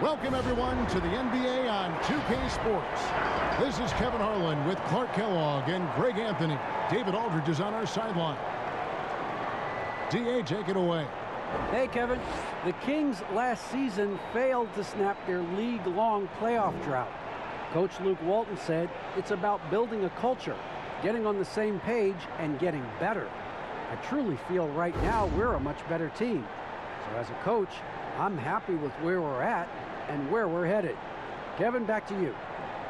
Welcome, everyone, to the NBA on 2K Sports. This is Kevin Harlan with Clark Kellogg and Greg Anthony. David Aldridge is on our sideline. D.A., take it away. Hey, Kevin. The Kings last season failed to snap their league-long playoff drought. Coach Luke Walton said it's about building a culture, getting on the same page, and getting better. I truly feel right now we're a much better team. So as a coach, I'm happy with where we're at and where we're headed. Kevin, back to you.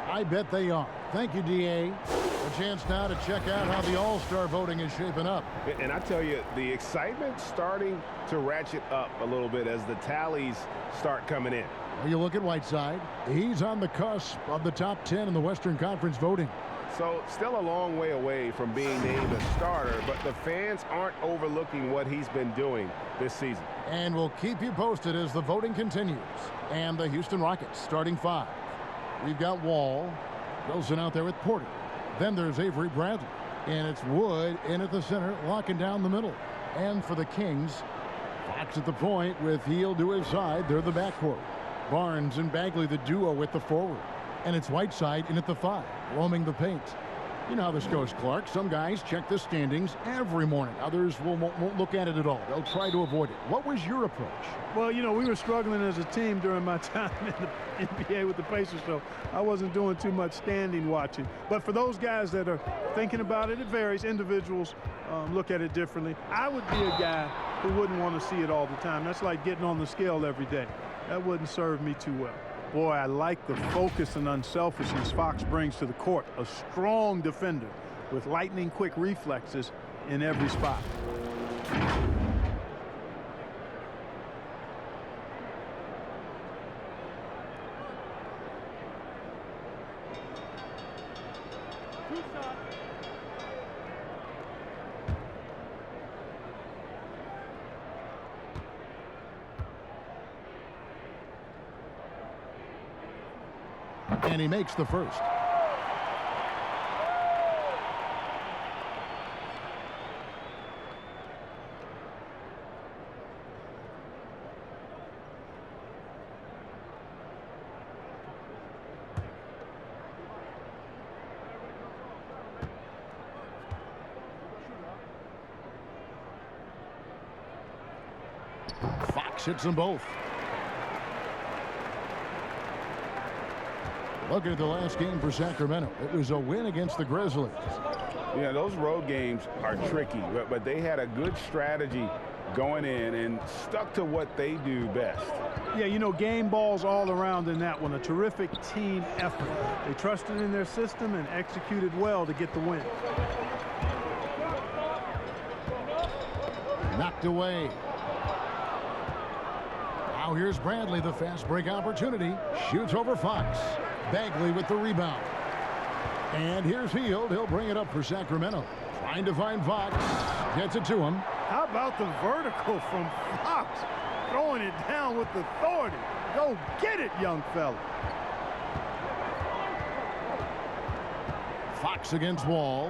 I bet they are. Thank you, D.A. A chance now to check out how the All-Star voting is shaping up. And I tell you, the excitement's starting to ratchet up a little bit as the tallies start coming in. Well, you look at Whiteside. He's on the cusp of the top 10 in the Western Conference voting. So still a long way away from being named a starter, but the fans aren't overlooking what he's been doing this season. And we'll keep you posted as the voting continues. And the Houston Rockets starting 5. We've got Wall, Wilson out there with Porter. Then there's Avery Bradley. And it's Wood in at the center, locking down the middle. And for the Kings, Fox at the point with Hield to his side. They're the backcourt. Barnes and Bagley the duo with the forward. And it's Whiteside in at the 5, roaming the paint. You know how this goes, Clark. Some guys check the standings every morning. Others won't look at it at all. They'll try to avoid it. What was your approach? Well, you know, we were struggling as a team during my time in the NBA with the Pacers, so I wasn't doing too much standing watching. But for those guys that are thinking about it, it varies. Individuals look at it differently. I would be a guy who wouldn't want to see it all the time. That's like getting on the scale every day. That wouldn't serve me too well. Boy, I like the focus and unselfishness Fox brings to the court. A strong defender with lightning-quick reflexes in every spot. And he makes the first. Fox hits them both. Looking at the last game for Sacramento, it was a win against the Grizzlies. Yeah, those road games are tricky, but they had a good strategy going in and stuck to what they do best. Yeah, you know, game balls all around in that one. A terrific team effort. They trusted in their system and executed well to get the win. Knocked away. Now here's Bradley, the fast break opportunity. Shoots over Fox. Bagley with the rebound. And here's Hield. He'll bring it up for Sacramento. Trying to find Fox. Gets it to him. How about the vertical from Fox? Throwing it down with authority. Go get it, young fella. Fox against Wall.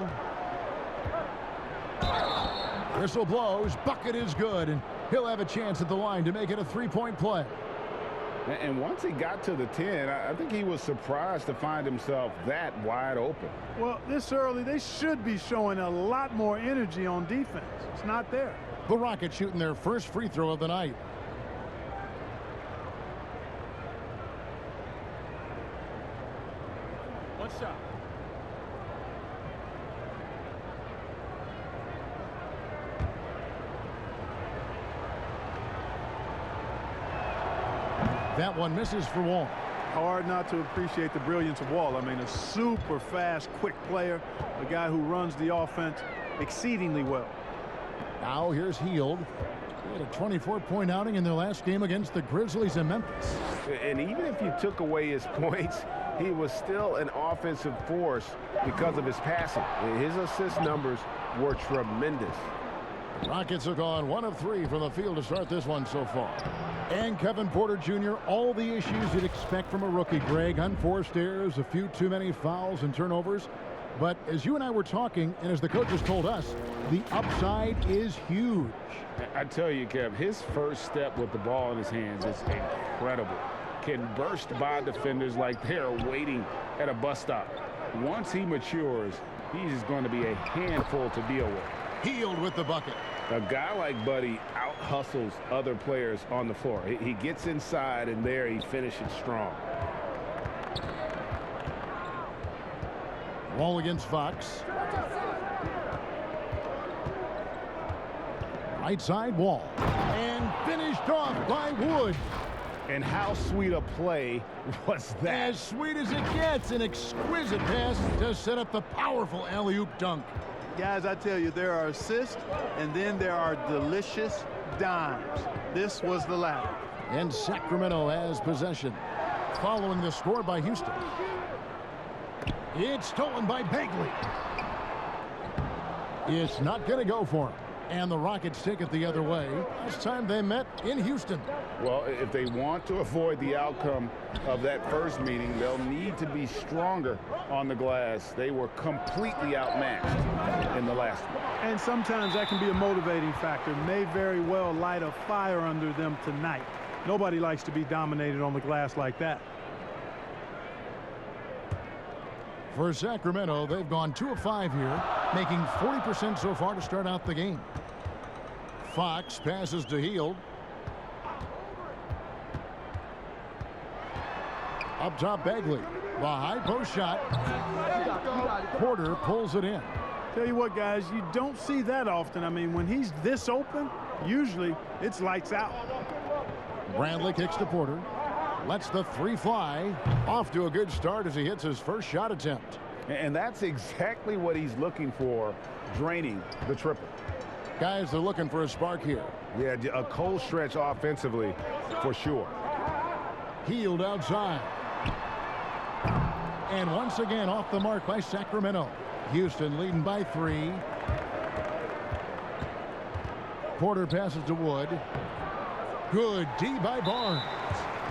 Whistle blows. Bucket is good. And he'll have a chance at the line to make it a three-point play. And once he got to the 10, I think he was surprised to find himself that wide open. Well, this early, they should be showing a lot more energy on defense. It's not there. The Rockets shooting their first free throw of the night. One shot. That one misses for Wall. Hard not to appreciate the brilliance of Wall. I mean, a super fast, quick player, a guy who runs the offense exceedingly well. Now here's Hield. He had a 24-point outing in their last game against the Grizzlies in Memphis. And even if you took away his points, he was still an offensive force because of his passing. His assist numbers were tremendous. Rockets have gone 1 of 3 from the field to start this one so far. And Kevin Porter Jr., all the issues you'd expect from a rookie, Greg. Unforced errors, a few too many fouls and turnovers. But as you and I were talking, and as the coaches told us, the upside is huge. I tell you, Kev, his first step with the ball in his hands is incredible. can burst by defenders like they're waiting at a bus stop. Once he matures, he's going to be a handful to deal with. Healed with the bucket. A guy like Buddy out-hustles other players on the floor. He gets inside, and there he finishes strong. Wall against Fox. Right side, Wall. And finished off by Wood. And how sweet a play was that? As sweet as it gets. An exquisite pass to set up the powerful alley-oop dunk. Guys, I tell you, there are assists, and then there are delicious dimes. This was the latter. And Sacramento has possession. Following the score by Houston. It's stolen by Bagley. It's not going to go for him. And the Rockets take it the other way. Last time they met in Houston. Well, if they want to avoid the outcome of that first meeting, they'll need to be stronger on the glass. They were completely outmatched in the last one. And sometimes that can be a motivating factor. May very well light a fire under them tonight. Nobody likes to be dominated on the glass like that. For Sacramento, they've gone 2 of 5 here, making 40% so far to start out the game. Fox passes to Hield. Up top, Bagley. The high post shot. Porter pulls it in. Tell you what, guys, you don't see that often. I mean, when he's this open, usually it's lights out. Bradley kicks to Porter. Lets the three fly. Off to a good start as he hits his first shot attempt. And that's exactly what he's looking for, draining the triple. Guys, they're looking for a spark here. Yeah, a cold stretch offensively for sure. Hield outside. And once again off the mark by Sacramento. Houston leading by 3. Porter passes to Wood. Good D by Barnes.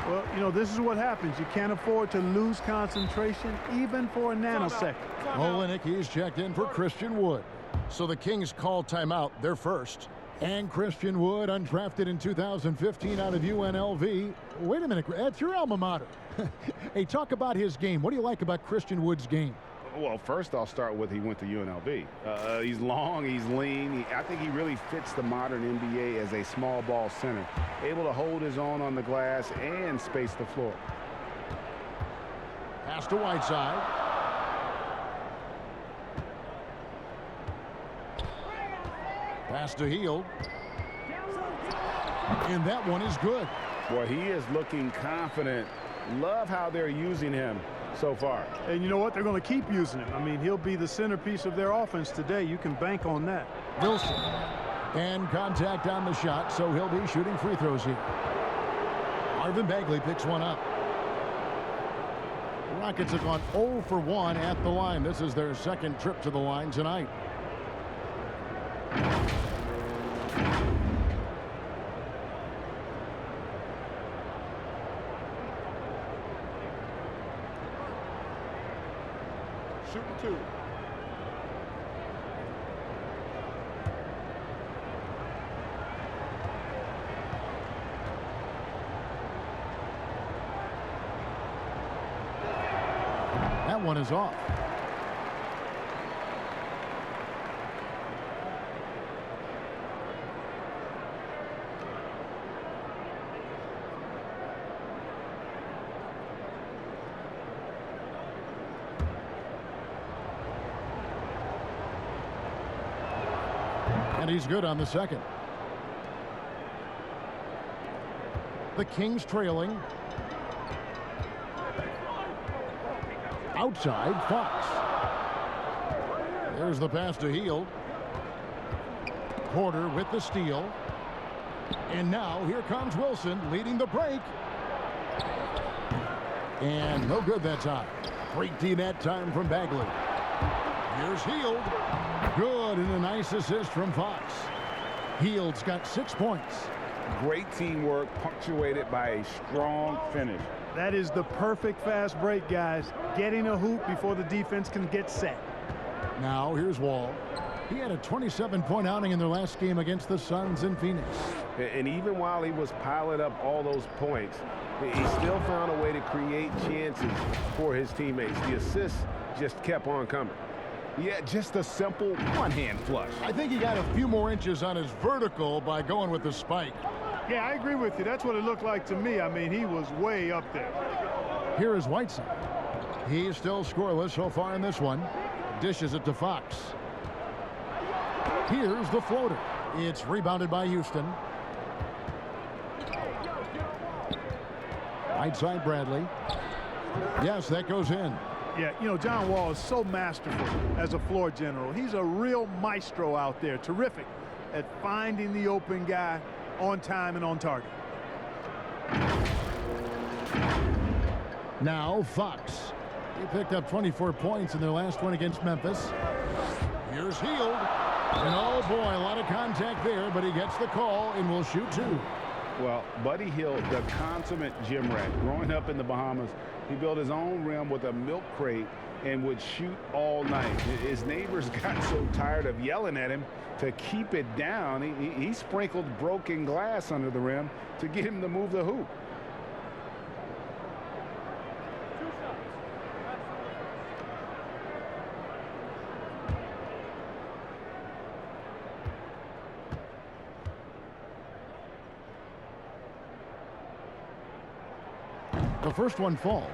Well, you know, this is what happens. You can't afford to lose concentration even for a nanosecond. Olenek, he's checked in for Christian Wood. So the Kings call timeout, their first. And Christian Wood, undrafted in 2015 out of UNLV. Wait a minute, that's your alma mater. Hey, talk about his game. What do you like about Christian Wood's game? Well, first I'll start with he went to UNLV. He's long, he's lean. I think he really fits the modern NBA as a small ball center. Able to hold his own on the glass and space the floor. Pass to Whiteside. Pass to Hield. And that one is good. Boy, he is looking confident. Love how they're using him so far. And you know what? They're going to keep using him. I mean, he'll be the centerpiece of their offense today. You can bank on that. Wilson. And contact on the shot, so he'll be shooting free throws here. Marvin Bagley picks one up. The Rockets have gone 0 for 1 at the line. This is their second trip to the line tonight. Shooting 2. That one is off. And he's good on the second. The Kings trailing. Outside, Fox. There's the pass to Hield. Porter with the steal. And now here comes Wilson leading the break. And no good that time. Great D that time from Bagley. Here's Hield. Good, and a nice assist from Fox. Hield's got 6 points. Great teamwork punctuated by a strong finish. That is the perfect fast break, guys. Getting a hoop before the defense can get set. Now here's Wall. He had a 27-point outing in their last game against the Suns in Phoenix. And even while he was piling up all those points, he still found a way to create chances for his teammates. The assists just kept on coming. Yeah, just a simple one-hand flush. I think he got a few more inches on his vertical by going with the spike. Yeah, I agree with you. That's what it looked like to me. I mean, he was way up there. Here is Whiteside. He's still scoreless so far in this one. Dishes it to Fox. Here's the floater. It's rebounded by Houston. Right side, Bradley. Yes, that goes in. Yeah, you know, John Wall is so masterful as a floor general. He's a real maestro out there. Terrific at finding the open guy on time and on target. Now Fox. He picked up 24 points in their last one against Memphis. Here's Hield. And oh boy, a lot of contact there, but he gets the call and will shoot two. Well, Buddy Hield, the consummate gym rat, growing up in the Bahamas, he built his own rim with a milk crate and would shoot all night. His neighbors got so tired of yelling at him to keep it down. He sprinkled broken glass under the rim to get him to move the hoop. The first one falls.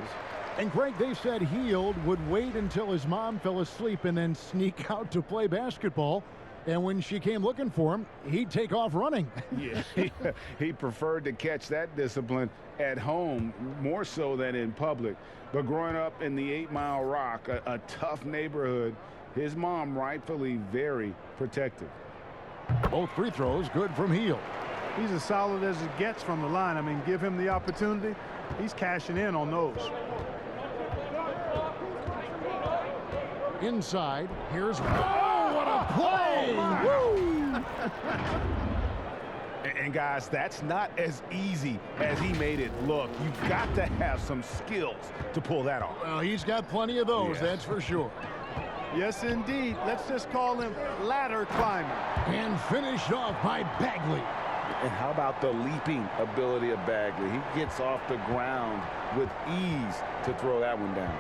And Greg, they said Hield would wait until his mom fell asleep and then sneak out to play basketball. And when she came looking for him, he'd take off running. Yeah, he preferred to catch that discipline at home more so than in public. But growing up in the 8 Mile Rock, a tough neighborhood, his mom rightfully very protective. Both free throws good from Hield. He's as solid as it gets from the line. I mean, give him the opportunity. He's cashing in on those. Inside, here's, oh, what a play! Woo! And guys, that's not as easy as he made it look. You've got to have some skills to pull that off. Well, he's got plenty of those, that's for sure. Yes, indeed. Let's just call him ladder climber. And finished off by Bagley. And how about the leaping ability of Bagley? He gets off the ground with ease to throw that one down.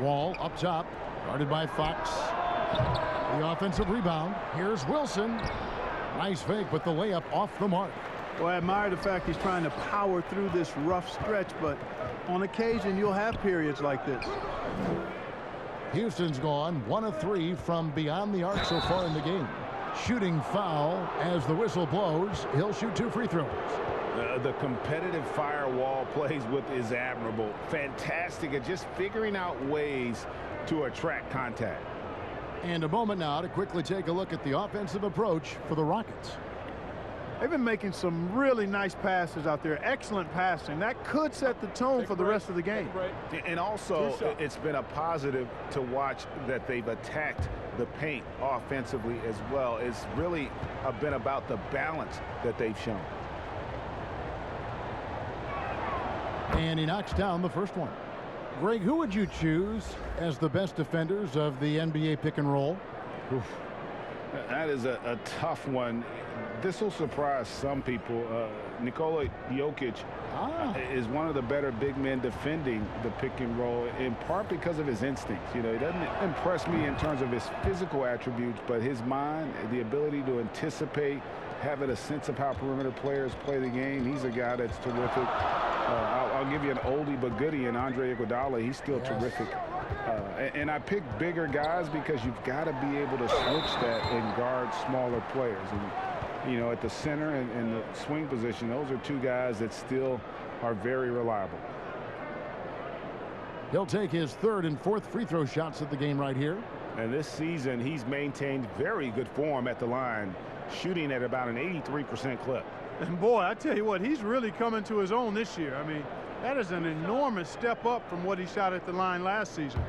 Wall up top, guarded by Fox. The offensive rebound. Here's Wilson. Nice fake, but the layup off the mark. Well, I admire the fact he's trying to power through this rough stretch, but on occasion you'll have periods like this. Houston's gone 1 of 3 from beyond the arc so far in the game. Shooting foul as the whistle blows. He'll shoot 2 free throws. The competitive firewall plays with is admirable. Fantastic at just figuring out ways to attract contact. And a moment now to quickly take a look at the offensive approach for the Rockets. They've been making some really nice passes out there. Excellent passing. That could set the tone for the rest of the game. And also, it's been a positive to watch that they've attacked the paint offensively as well. It's really been about the balance that they've shown. And he knocks down the first one. Greg, who would you choose as the best defenders of the NBA pick and roll? Oof. That is a tough one. This will surprise some people. Nikola Jokic is one of the better big men defending the pick and roll, in part because of his instincts. You know, he doesn't impress me in terms of his physical attributes, but his mind, the ability to anticipate, having a sense of how perimeter players play the game. He's a guy that's terrific. I'll give you an oldie but goodie in Andre Iguodala. He's still terrific. And I pick bigger guys because you've got to be able to switch that and guard smaller players. And, you know, at the center and the swing position, those are 2 guys that still are very reliable. He'll take his 3rd and 4th free throw shots of the game right here. And this season, he's maintained very good form at the line, shooting at about an 83% clip. And boy, I tell you what, he's really coming to his own this year. I mean, that is an enormous step up from what he shot at the line last season.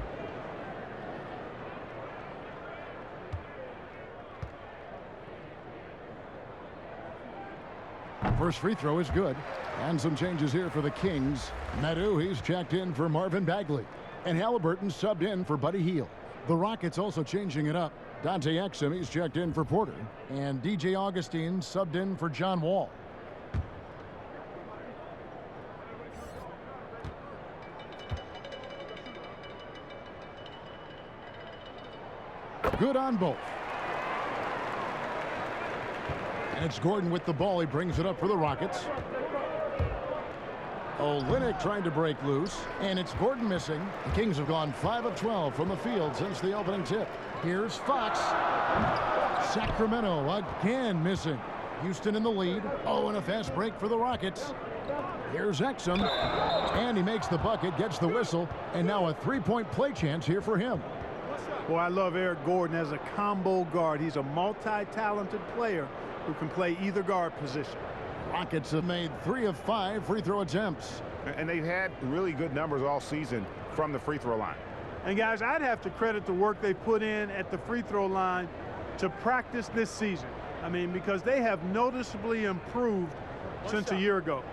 First free throw is good. And some changes here for the Kings. Meadow, he's checked in for Marvin Bagley. And Halliburton subbed in for Buddy Hield. The Rockets also changing it up. Dante Exum, he's checked in for Porter. And DJ Augustine subbed in for John Wall. Good on both. And it's Gordon with the ball. He brings it up for the Rockets. Olynyk trying to break loose, and it's Gordon missing. The Kings have gone 5 of 12 from the field since the opening tip. Here's Fox. Sacramento again missing. Houston in the lead. Oh, and a fast break for the Rockets. Here's Exum, and he makes the bucket, gets the whistle, and now a three-point play chance here for him. Boy, I love Eric Gordon as a combo guard. He's a multi-talented player who can play either guard position. Rockets have made 3 of 5 free throw attempts. And they've had really good numbers all season from the free throw line. And guys, I'd have to credit the work they put in at the free throw line to practice this season. I mean, because they have noticeably improved since a year ago.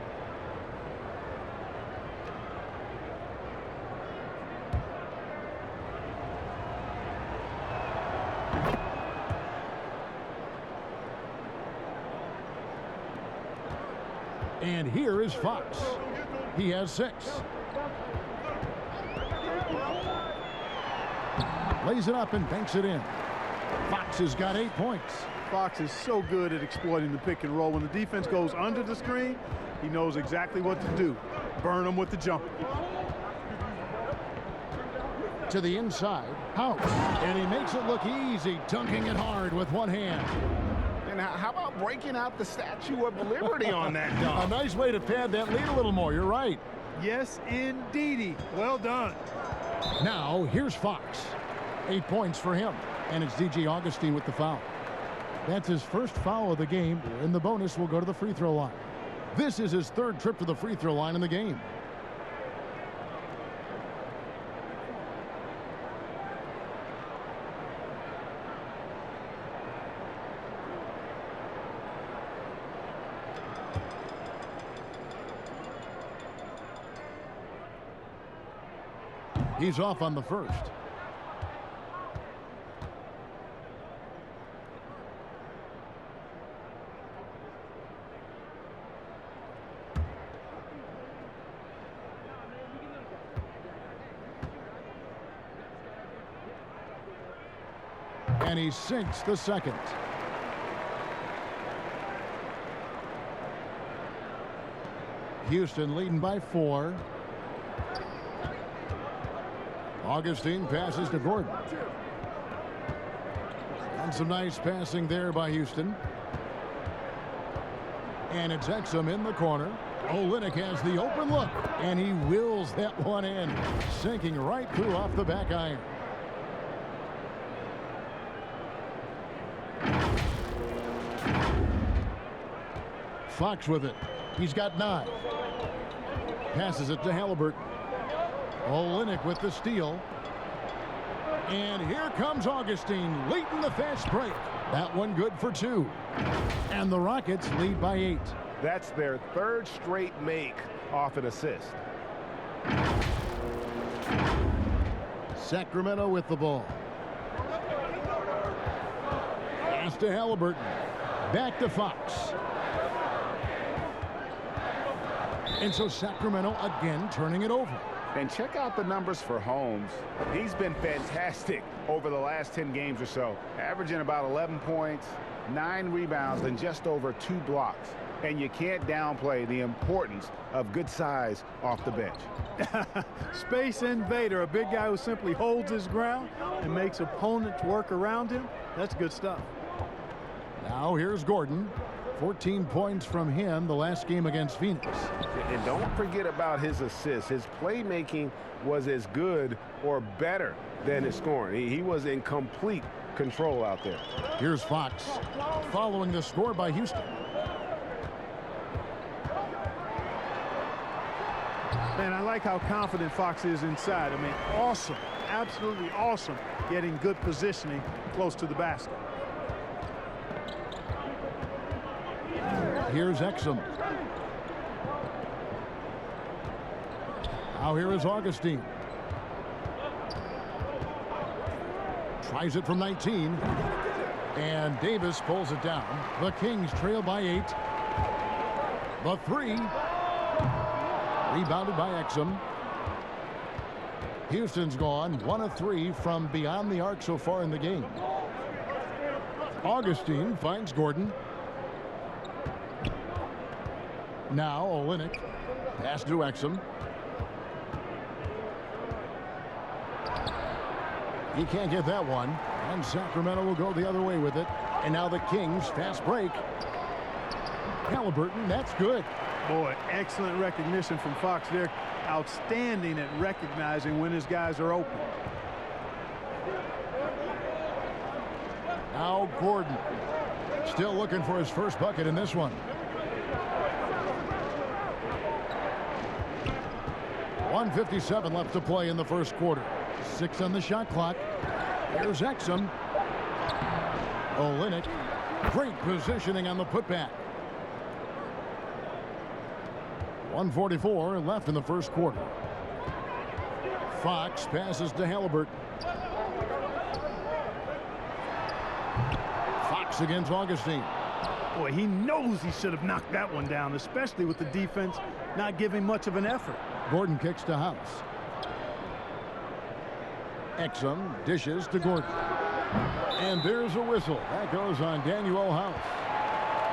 And here is Fox. He has 6. Lays it up and banks it in. Fox has got 8 points. Fox is so good at exploiting the pick and roll. When the defense goes under the screen, he knows exactly what to do. Burn them with the jumper. To the inside, House. And he makes it look easy, dunking it hard with one hand. And how about breaking out the Statue of Liberty on that dunk? A nice way to pad that lead a little more. You're right. Yes, indeedy. Well done. Now, here's Fox. 8 points for him. And it's DJ Augustine with the foul. That's his first foul of the game, and the bonus will go to the free throw line. This is his 3rd trip to the free throw line in the game. He's off on the first. And he sinks the second. Houston leading by 4. Augustine passes to Gordon. And some nice passing there by Houston. And it's Exum in the corner. Olynyk has the open look, and he wills that one in, sinking right through off the back iron. Fox with it. He's got 9. Passes it to Halliburton. Olynyk with the steal. And here comes Augustine late in the fast break. That one good for 2. And the Rockets lead by 8. That's their 3rd straight make off an assist. Sacramento with the ball. Pass to Halliburton. Back to Fox. And so Sacramento again turning it over. And check out the numbers for Holmes. He's been fantastic over the last 10 games or so, averaging about 11 points, 9 rebounds, and just over 2 blocks. And you can't downplay the importance of good size off the bench. Space invader, a big guy who simply holds his ground and makes opponents work around him. That's good stuff. Now here's Gordon. 14 points from him the last game against Phoenix. And don't forget about his assists. His playmaking was as good or better than his scoring. He was in complete control out there. Here's Fox following the score by Houston. Man, I like how confident Fox is inside. I mean, awesome, absolutely awesome, getting good positioning close to the basket. Here's Exum. Now here is Augustine. Tries it from 19. And Davis pulls it down. The Kings trail by 8. The 3. Rebounded by Exum. Houston's gone 1 of 3 from beyond the arc so far in the game. Augustine finds Gordon. Now Olynyk. Pass to Exum. He can't get that one. And Sacramento will go the other way with it. And now the Kings fast break. Halliburton, that's good. Boy, excellent recognition from Fox there. Outstanding at recognizing when his guys are open. Now Gordon. Still looking for his first bucket in this one. 1:57 left to play in the first quarter. 6 on the shot clock. Here's Exum. Olynyk. Great positioning on the putback. 1:44 left in the first quarter. Fox passes to Halliburton. Fox against Augustine. Boy, he knows he should have knocked that one down, especially with the defense not giving much of an effort. Gordon kicks to House. Exum dishes to Gordon. And there's a whistle. That goes on Daniel House.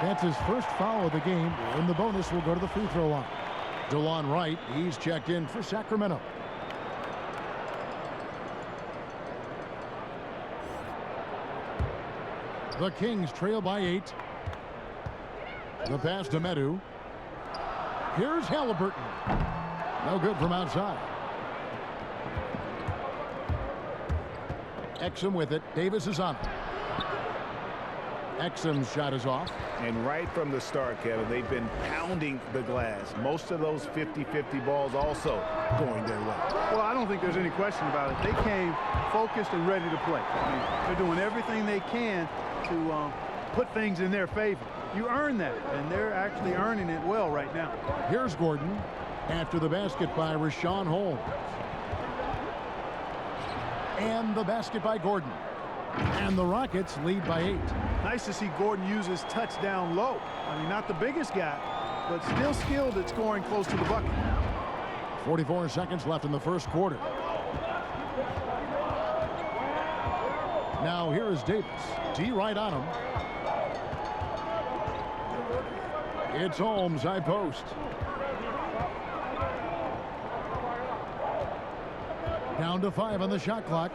That's his first foul of the game, and the bonus will go to the free throw line. DeLon Wright, he's checked in for Sacramento. The Kings trail by 8. The pass to Medu. Here's Halliburton. No good from outside. Exum with it. Davis is on it. Exum's shot is off. And right from the start, Kevin, they've been pounding the glass. Most of those 50-50 balls also going their way. Well, I don't think there's any question about it. They came focused and ready to play. I mean, they're doing everything they can to put things in their favor. You earn that, and they're actually earning it well right now. Here's Gordon after the basket by Rashawn Holmes. And the basket by Gordon. And the Rockets lead by 8. Nice to see Gordon use his touch down low. I mean, not the biggest guy, but still skilled at scoring close to the bucket. 44 seconds left in the first quarter. Now here is Davis. D right on him. It's Holmes, high post. Down to 5 on the shot clock.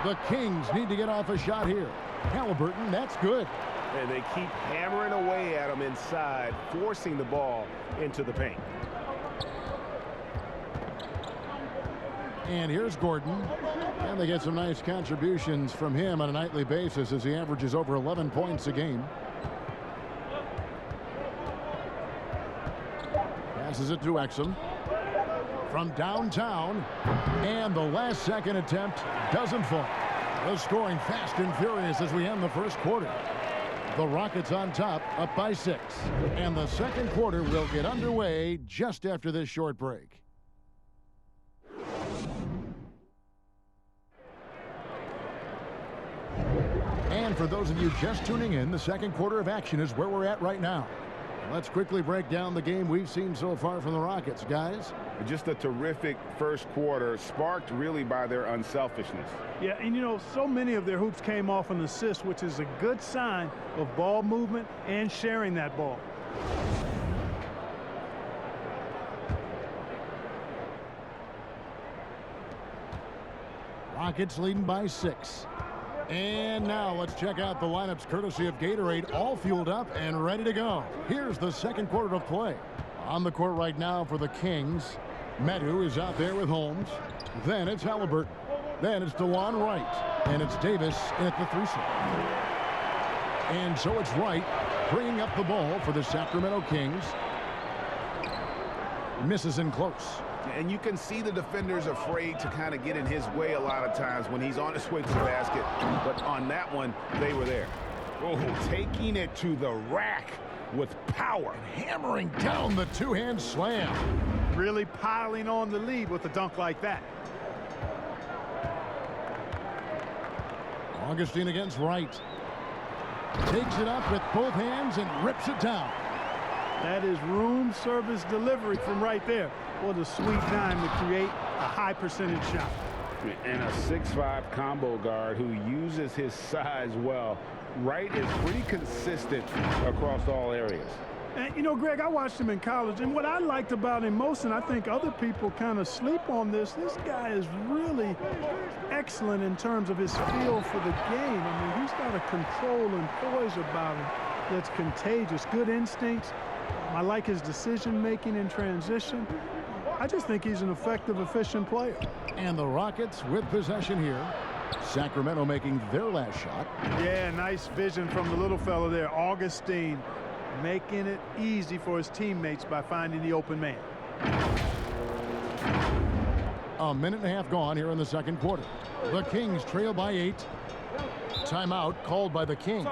The Kings need to get off a shot here. Halliburton, that's good. And they keep hammering away at him inside, forcing the ball into the paint. And here's Gordon. And they get some nice contributions from him on a nightly basis as he averages over 11 points a game. Passes it to Exum. From downtown. And the last second attempt doesn't fall. The scoring fast and furious as we end the first quarter. The Rockets on top, up by 6. And the second quarter will get underway just after this short break. And for those of you just tuning in, the second quarter of action is where we're at right now. Let's quickly break down the game we've seen so far from the Rockets, guys. Just a terrific first quarter, sparked really by their unselfishness. Yeah, and you know, so many of their hoops came off an assist, which is a good sign of ball movement and sharing that ball. Rockets leading by 6. And now let's check out the lineups courtesy of Gatorade, all fueled up and ready to go. Here's the second quarter of play. On the court right now for the Kings, Medu is out there with Holmes. Then it's Halliburton. Then it's DeLon Wright. And it's Davis at the 3 slot. And so it's Wright bringing up the ball for the Sacramento Kings. Misses in close. And you can see the defenders afraid to kind of get in his way a lot of times when he's on his way to the basket. But on that one, they were there. Oh, taking it to the rack with power. Hammering down the two-hand slam. Really piling on the lead with a dunk like that. Augustine against Wright. Takes it up with both hands and rips it down. That is room service delivery from right there. What a sweet time to create a high percentage shot. And a 6'5" combo guard who uses his size well. Wright is pretty consistent across all areas. And, you know, Greg, I watched him in college, and what I liked about him most, and I think other people kind of sleep on this guy is really excellent in terms of his feel for the game. I mean, he's got a control and poise about him that's contagious. Good instincts. I like his decision-making in transition. I just think he's an effective, efficient player. And the Rockets with possession here. Sacramento making their last shot. Yeah, nice vision from the little fella there, Augustine, making it easy for his teammates by finding the open man. A minute and a half gone here in the second quarter. The Kings trail by 8. Timeout called by the Kings.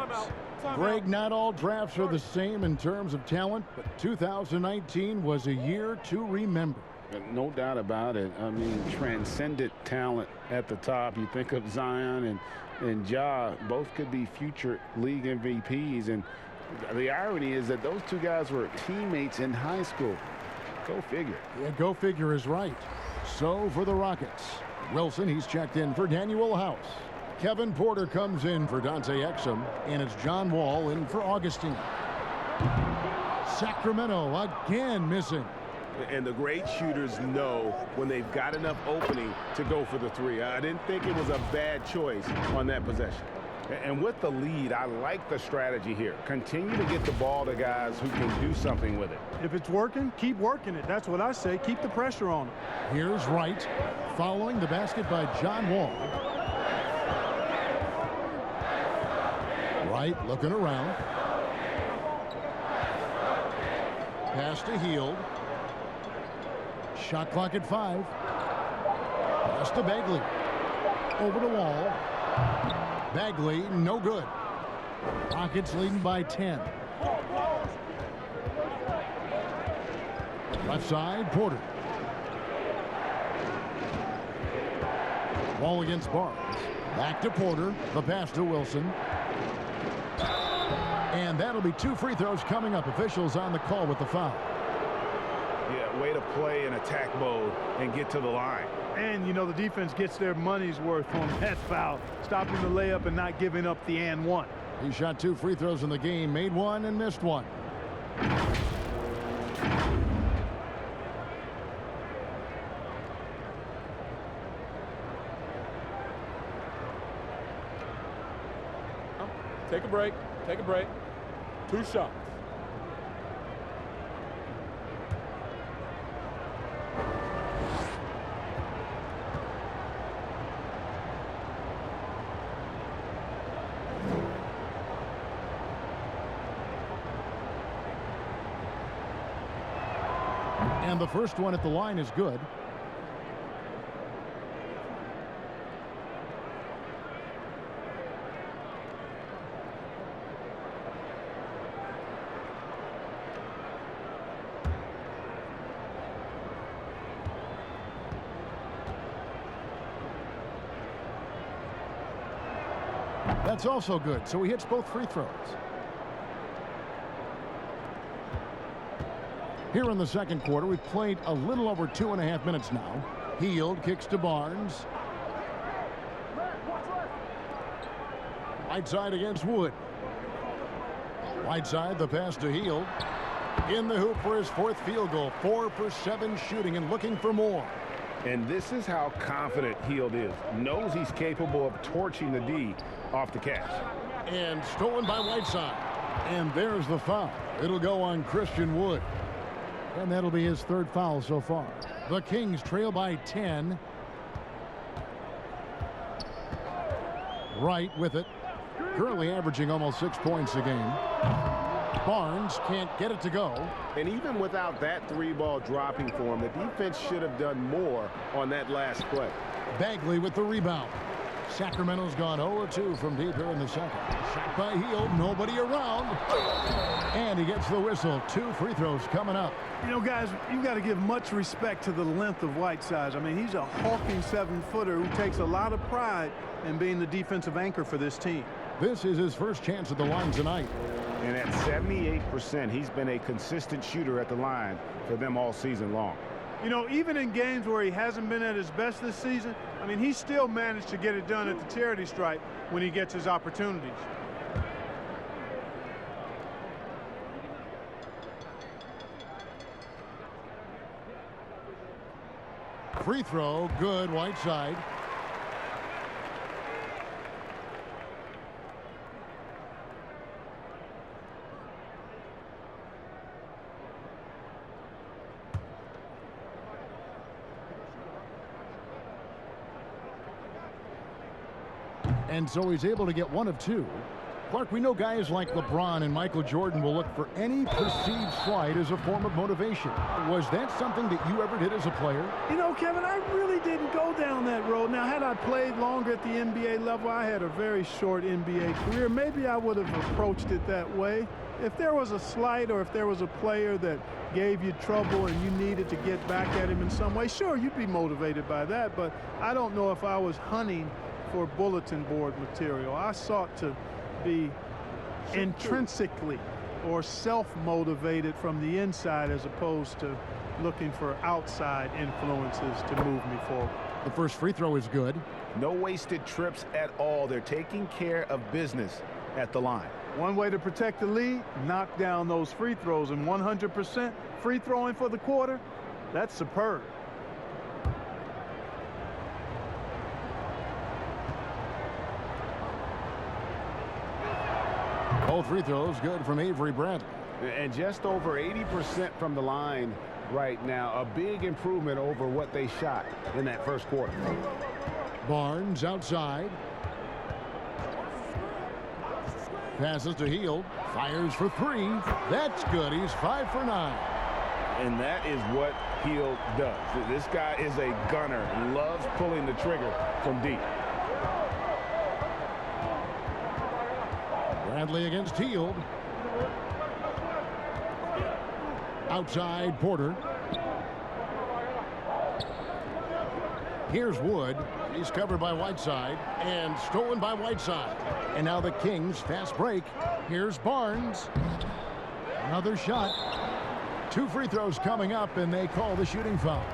Greg, not all drafts are the same in terms of talent, but 2019 was a year to remember. No doubt about it. I mean, transcendent talent at the top. You think of Zion and Ja, both could be future league MVPs. And the irony is that those two guys were teammates in high school. Go figure. Yeah, go figure is right. So for the Rockets, Wilson, he's checked in for Daniel House. Kevin Porter comes in for Dante Exum, and it's John Wall in for Augustine. Sacramento again missing. And the great shooters know when they've got enough opening to go for the three. I didn't think it was a bad choice on that possession. And with the lead, I like the strategy here. Continue to get the ball to guys who can do something with it. If it's working, keep working it. That's what I say. Keep the pressure on him. Here's Wright, following the basket by John Wall. Wright looking around. Pass to Hield. Shot clock at 5. Pass to Bagley. Over to Wall. Bagley, no good. Rockets leading by 10. Left side, Porter. Wall against Barnes. Back to Porter. The pass to Wilson. And that'll be 2 free throws coming up. Officials on the call with the foul. Yeah, way to play in attack mode and get to the line. And, you know, the defense gets their money's worth on that foul, stopping the layup and not giving up the and one. He shot 2 free throws in the game, made 1 and missed 1. Take a break. Take a break. 2 shots. And the first one at the line is good. That's also good, so he hits both free throws. Here in the second quarter, we've played a little over 2.5 minutes now. Hield kicks to Barnes. Whiteside against Wood. Whiteside, the pass to Hield. In the hoop for his 4th field goal. 4 for 7 shooting and looking for more. And this is how confident Hield is. Knows he's capable of torching the D off the catch. And stolen by Whiteside. And there's the foul. It'll go on Christian Wood. And that'll be his 3rd foul so far. The Kings trail by 10. Wright with it. Currently averaging almost 6 points a game. Barnes can't get it to go. And even without that 3-ball dropping for him, the defense should have done more on that last play. Bagley with the rebound. Sacramento's gone 0-2 from deep here in the second. Shot by Hield, nobody around. And he gets the whistle. 2 free throws coming up. You know, guys, you got to give much respect to the length of Whiteside. I mean, he's a hulking 7-footer who takes a lot of pride in being the defensive anchor for this team. This is his first chance at the line tonight. And at 78%, he's been a consistent shooter at the line for them all season long. You know, even in games where he hasn't been at his best this season, I mean, he still managed to get it done at the charity stripe when he gets his opportunities. Free throw, good, Whiteside. And so he's able to get 1 of 2. Clark, we know guys like LeBron and Michael Jordan will look for any perceived slight as a form of motivation. Was that something that you ever did as a player? You know, Kevin, I really didn't go down that road. Now, had I played longer at the NBA level, I had a very short NBA career. Maybe I would have approached it that way. If there was a slight or if there was a player that gave you trouble and you needed to get back at him in some way, sure, you'd be motivated by that. But I don't know if I was hunting for bulletin board material. I sought to be intrinsically or self-motivated from the inside as opposed to looking for outside influences to move me forward. The first free throw is good. No wasted trips at all. They're taking care of business at the line. One way to protect the lead, knock down those free throws, and 100% free throwing for the quarter, that's superb. Both free throws good from Avery Bradley. And just over 80% from the line right now. A big improvement over what they shot in that first quarter. Barnes outside. Passes to Hield. Fires for 3. That's good. He's 5 for 9. And that is what Hield does. This guy is a gunner. Loves pulling the trigger from deep. Bradley against Hield. Outside Porter. Here's Wood. He's covered by Whiteside and stolen by Whiteside. And now the Kings fast break. Here's Barnes. Another shot. 2 free throws coming up, and they call the shooting foul.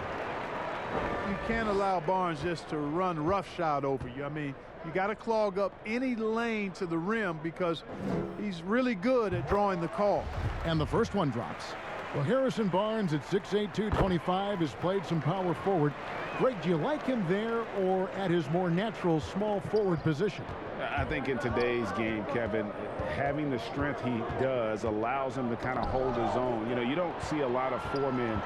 You can't allow Barnes just to run roughshod over you. I mean, you got to clog up any lane to the rim because he's really good at drawing the call. And the first one drops. Well, Harrison Barnes at 6'8", 225 has played some power forward. Greg, do you like him there or at his more natural small forward position? I think in today's game, Kevin, having the strength he does allows him to kind of hold his own. You know, you don't see a lot of 4 men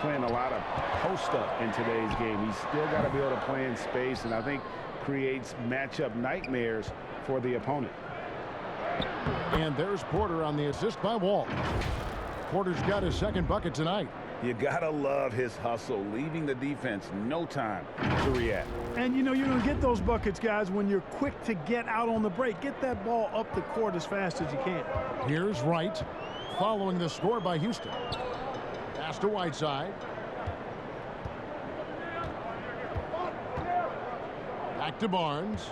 playing a lot of post-up in today's game. He's still got to be able to play in space, and I think creates matchup nightmares for the opponent. And there's Porter on the assist by Wall. Porter's got his second bucket tonight. You gotta love his hustle, leaving the defense no time to react. And you know, you're gonna get those buckets, guys, when you're quick to get out on the break. Get that ball up the court as fast as you can. Here's Wright, following the score by Houston. Pass to Whiteside. Back to Barnes.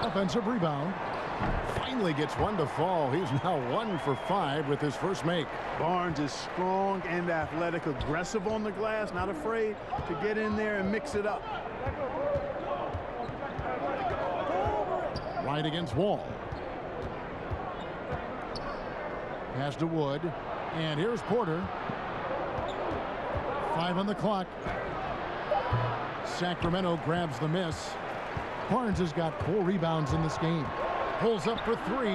Offensive rebound. Finally gets one to fall. He's now 1 for 5 with his first make. Barnes is strong and athletic, aggressive on the glass, not afraid to get in there and mix it up. Right against Wall. Pass to Wood. And here's Porter. 5 on the clock. Sacramento grabs the miss. Barnes has got 4 rebounds in this game. Pulls up for 3.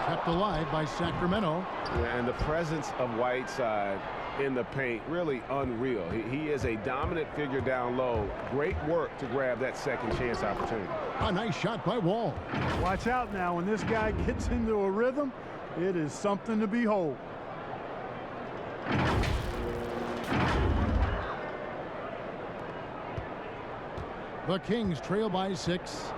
Kept alive by Sacramento. And the presence of Whiteside in the paint, really unreal. He is a dominant figure down low. Great work to grab that second chance opportunity. A nice shot by Wall. Watch out now. When this guy gets into a rhythm, it is something to behold. The Kings trail by 6.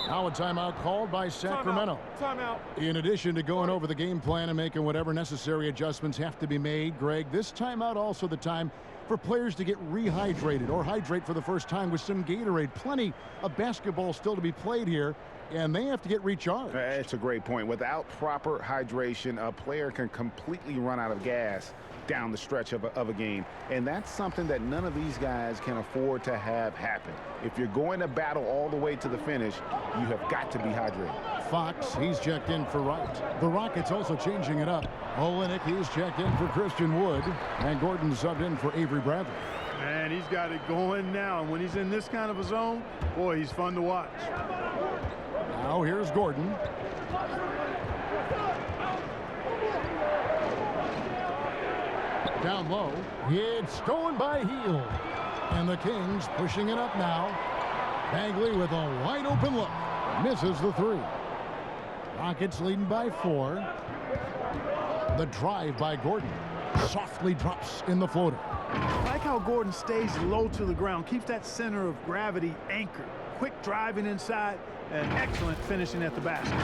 Now a timeout called by Sacramento. Timeout. In addition to going over the game plan and making whatever necessary adjustments have to be made, Greg, this timeout also the time for players to get rehydrated or hydrate for the first time with some Gatorade. Plenty of basketball still to be played here, and they have to get recharged. That's a great point. Without proper hydration, a player can completely run out of gas down the stretch of a game, and that's something that none of these guys can afford to have happen. If you're going to battle all the way to the finish, you have got to be hydrated. Fox, he's checked in for Wright. The Rockets also changing it up. Olynyk, he's checked in for Christian Wood, and Gordon subbed in for Avery Bradley. And he's got it going now. And when he's in this kind of a zone, boy, he's fun to watch. Now here's Gordon. Down low. It's stolen by Hield. And the Kings pushing it up now. Bagley with a wide open look. Misses the 3. Rockets leading by 4. The drive by Gordon. Softly drops in the floater. I like how Gordon stays low to the ground, keeps that center of gravity anchored. Quick driving inside and excellent finishing at the basket.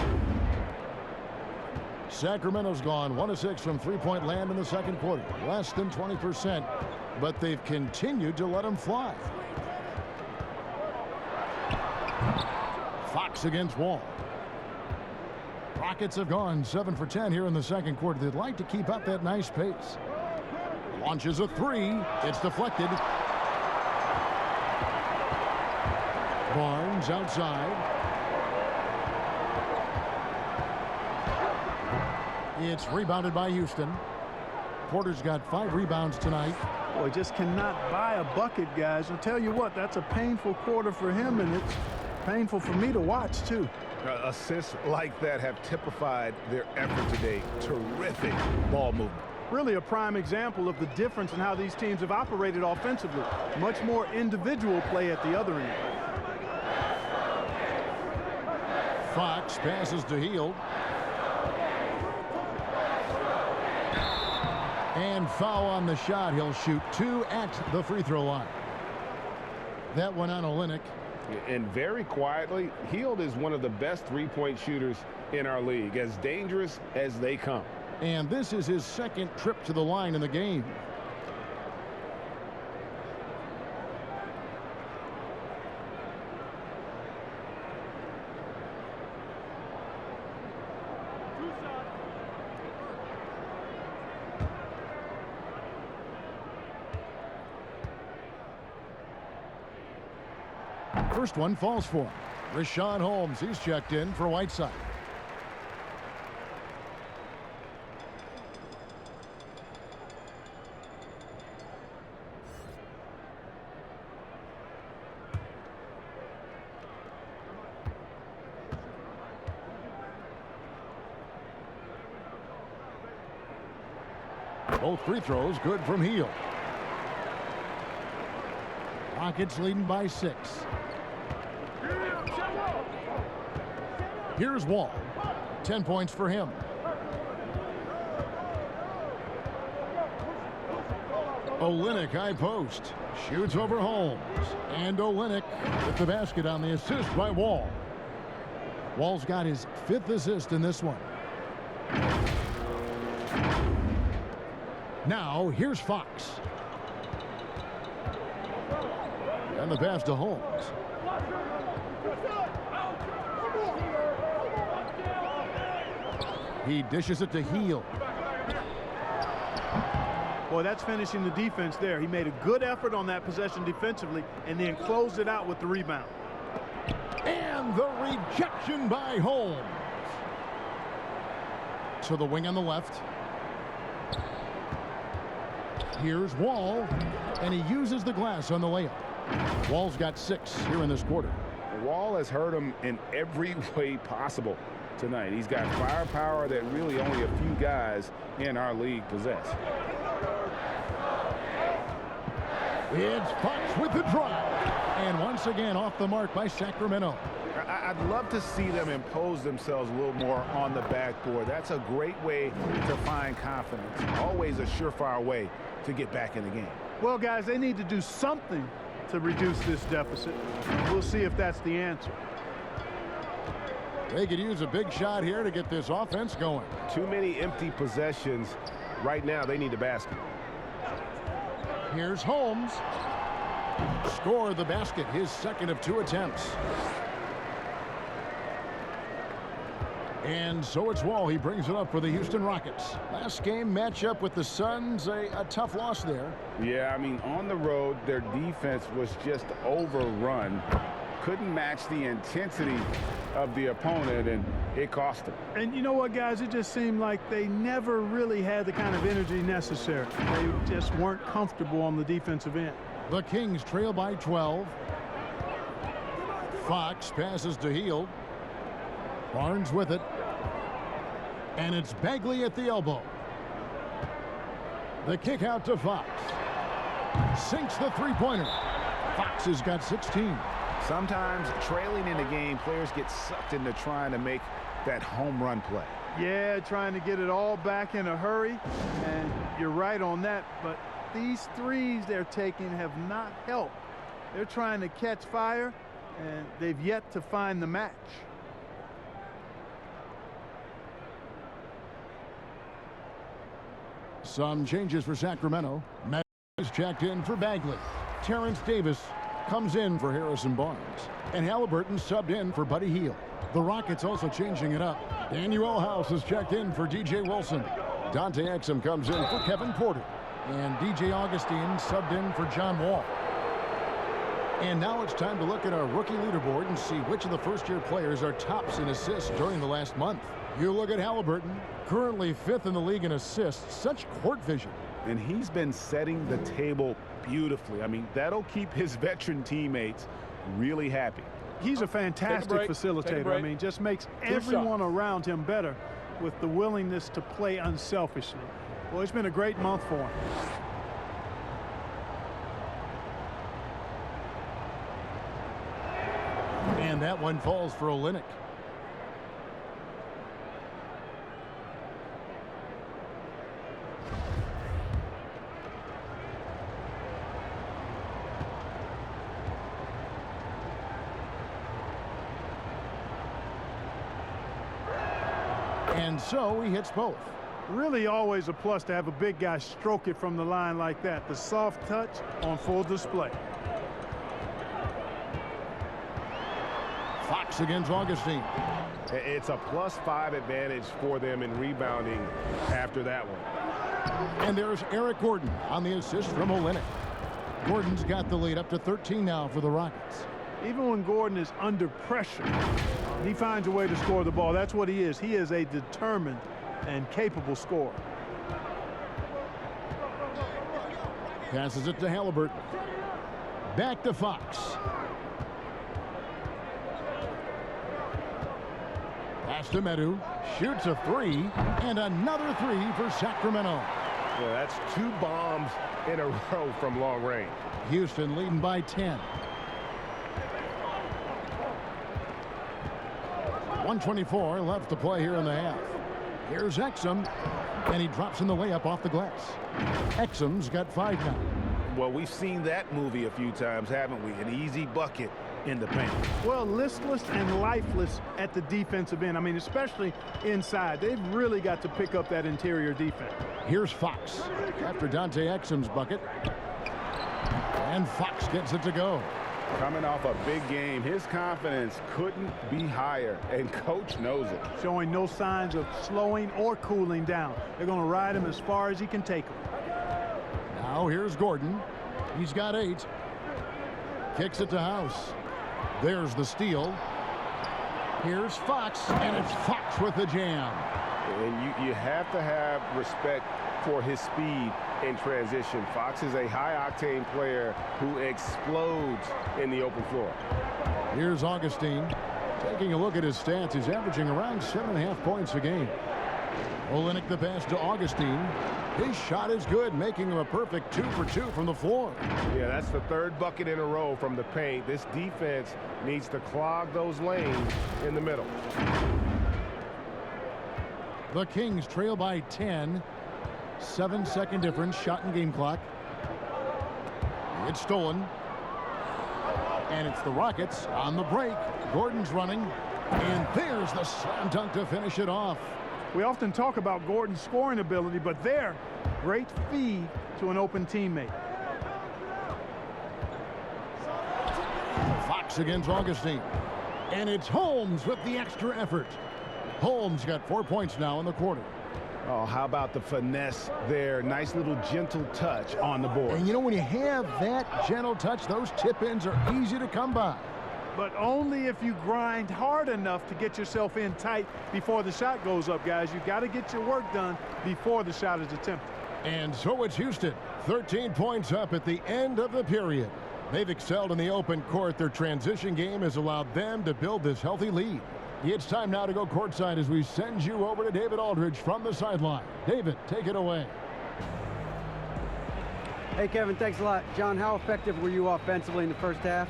Sacramento's gone 1 of 6 from three-point land in the second quarter. Less than 20%, but they've continued to let them fly. Fox against Wall. Rockets have gone 7 for 10 here in the second quarter. They'd like to keep up that nice pace. Launches a 3. It's deflected. Barnes outside. It's rebounded by Houston. Porter's got 5 rebounds tonight. Boy, just cannot buy a bucket, guys. I'll tell you what, that's a painful quarter for him, and it's painful for me to watch, too. Assists like that have typified their effort today. Terrific ball movement. Really a prime example of the difference in how these teams have operated offensively. Much more individual play at the other end. Fox passes to Hield. And foul on the shot. He'll shoot 2 at the free throw line. That one on Olynyk. And very quietly, Hield is one of the best three-point shooters in our league, as dangerous as they come. And this is his second trip to the line in the game. First one falls for him. Rashad Holmes, he's checked in for Whiteside. Both free throws good from Hield. Rockets leading by 6. Here's Wall. 10 points for him. Olynyk high post. Shoots over Holmes. And Olynyk with the basket on the assist by Wall. Wall's got his 5th assist in this one. Now here's Fox. And the pass to Holmes. He dishes it to Hield. Boy, that's finishing the defense there. He made a good effort on that possession defensively and then closed it out with the rebound. And the rejection by Holmes. To the wing on the left. Here's Wall, and he uses the glass on the layup. Wall's got 6 here in this quarter. Wall has hurt him in every way possible tonight. He's got firepower that really only a few guys in our league possess. It's Fox with the drive. And once again off the mark by Sacramento. I'd love to see them impose themselves a little more on the backboard. That's a great way to find confidence. Always a surefire way to get back in the game. Well, guys, they need to do something to reduce this deficit. We'll see if that's the answer. They could use a big shot here to get this offense going. Too many empty possessions. Right now, they need a basket. Here's Holmes. Score the basket, his second of 2 attempts. And so it's Wall. He brings it up for the Houston Rockets. Last game matchup with the Suns, a tough loss there. Yeah, I mean, on the road, their defense was just overrun. Couldn't match the intensity of the opponent, and it cost them. And you know what, guys? It just seemed like they never really had the kind of energy necessary. They just weren't comfortable on the defensive end. The Kings trail by 12. Fox passes to Hield. Barnes with it. And it's Bagley at the elbow. The kick out to Fox. Sinks the three-pointer. Fox has got 16. Sometimes trailing in the game, players get sucked into trying to make that home run play. Yeah, trying to get it all back in a hurry. And you're right on that, but these threes they're taking have not helped. They're trying to catch fire, and they've yet to find the match. Some changes for Sacramento. Matt is checked in for Bagley. Terrence Davis comes in for Harrison Barnes. And Halliburton subbed in for Buddy Hield. The Rockets also changing it up. Daniel House is checked in for DJ Wilson. Dante Exum comes in for Kevin Porter. And DJ Augustine subbed in for John Wall. And now it's time to look at our rookie leaderboard and see which of the first-year players are tops in assists during the last month. You look at Halliburton, currently 5th in the league in assists. Such court vision. And he's been setting the table beautifully. I mean, that'll keep his veteran teammates really happy. He's a fantastic facilitator. I mean, just makes everyone around him better with the willingness to play unselfishly. Well, it's been a great month for him. And that one falls for Olynyk. And so he hits both. Really always a plus to have a big guy stroke it from the line like that. The soft touch on full display. Fox against Augustine. It's a +5 advantage for them in rebounding after that one. And there's Eric Gordon on the assist from Olynyk. Gordon's got the lead up to 13 now for the Rockets. Even when Gordon is under pressure, he finds a way to score the ball. That's what he is. He is a determined and capable scorer. Passes it to Halliburton. Back to Fox. Pass to Medu. Shoots a three. And another three for Sacramento. Yeah, that's 2 bombs in a row from long range. Houston leading by 10. 1:24 left to play here in the half. Here's Exum, and he drops in the layup off the glass. Exum's got 5 now. Well, we've seen that movie a few times, haven't we? An easy bucket in the paint. Well, listless and lifeless at the defensive end. I mean, especially inside. They've really got to pick up that interior defense. Here's Fox after Dante Exum's bucket. And Fox gets it to go. Coming off a big game, his confidence couldn't be higher, and coach knows it. Showing no signs of slowing or cooling down. They're going to ride him as far as he can take him. Now here's Gordon. He's got 8. Kicks it to House. There's the steal. Here's Fox, and it's Fox with the jam. And you have to have respect for his speed in transition. Fox is a high-octane player who explodes in the open floor. Here's Augustine. Taking a look at his stats, he's averaging around 7.5 points a game. Olynyk the pass to Augustine. His shot is good, making him a perfect 2 for 2 from the floor. Yeah, that's the third bucket in a row from the paint. This defense needs to clog those lanes in the middle. The Kings trail by 10. 7-second difference, shot and game clock. It's stolen. And it's the Rockets on the break. Gordon's running. And there's the slam dunk to finish it off. We often talk about Gordon's scoring ability, but there, great feed to an open teammate. Fox against Augustine. And it's Holmes with the extra effort. Holmes got 4 points now in the quarter. Oh, how about the finesse there? Nice little gentle touch on the board. And you know, when you have that gentle touch, those tip-ins are easy to come by. But only if you grind hard enough to get yourself in tight before the shot goes up, guys. You got to get your work done before the shot is attempted. And so it's Houston, 13 points up at the end of the period. They've excelled in the open court. Their transition game has allowed them to build this healthy lead. It's time now to go courtside as we send you over to David Aldridge from the sideline. David, take it away. Hey, Kevin, thanks a lot. John, how effective were you offensively in the first half?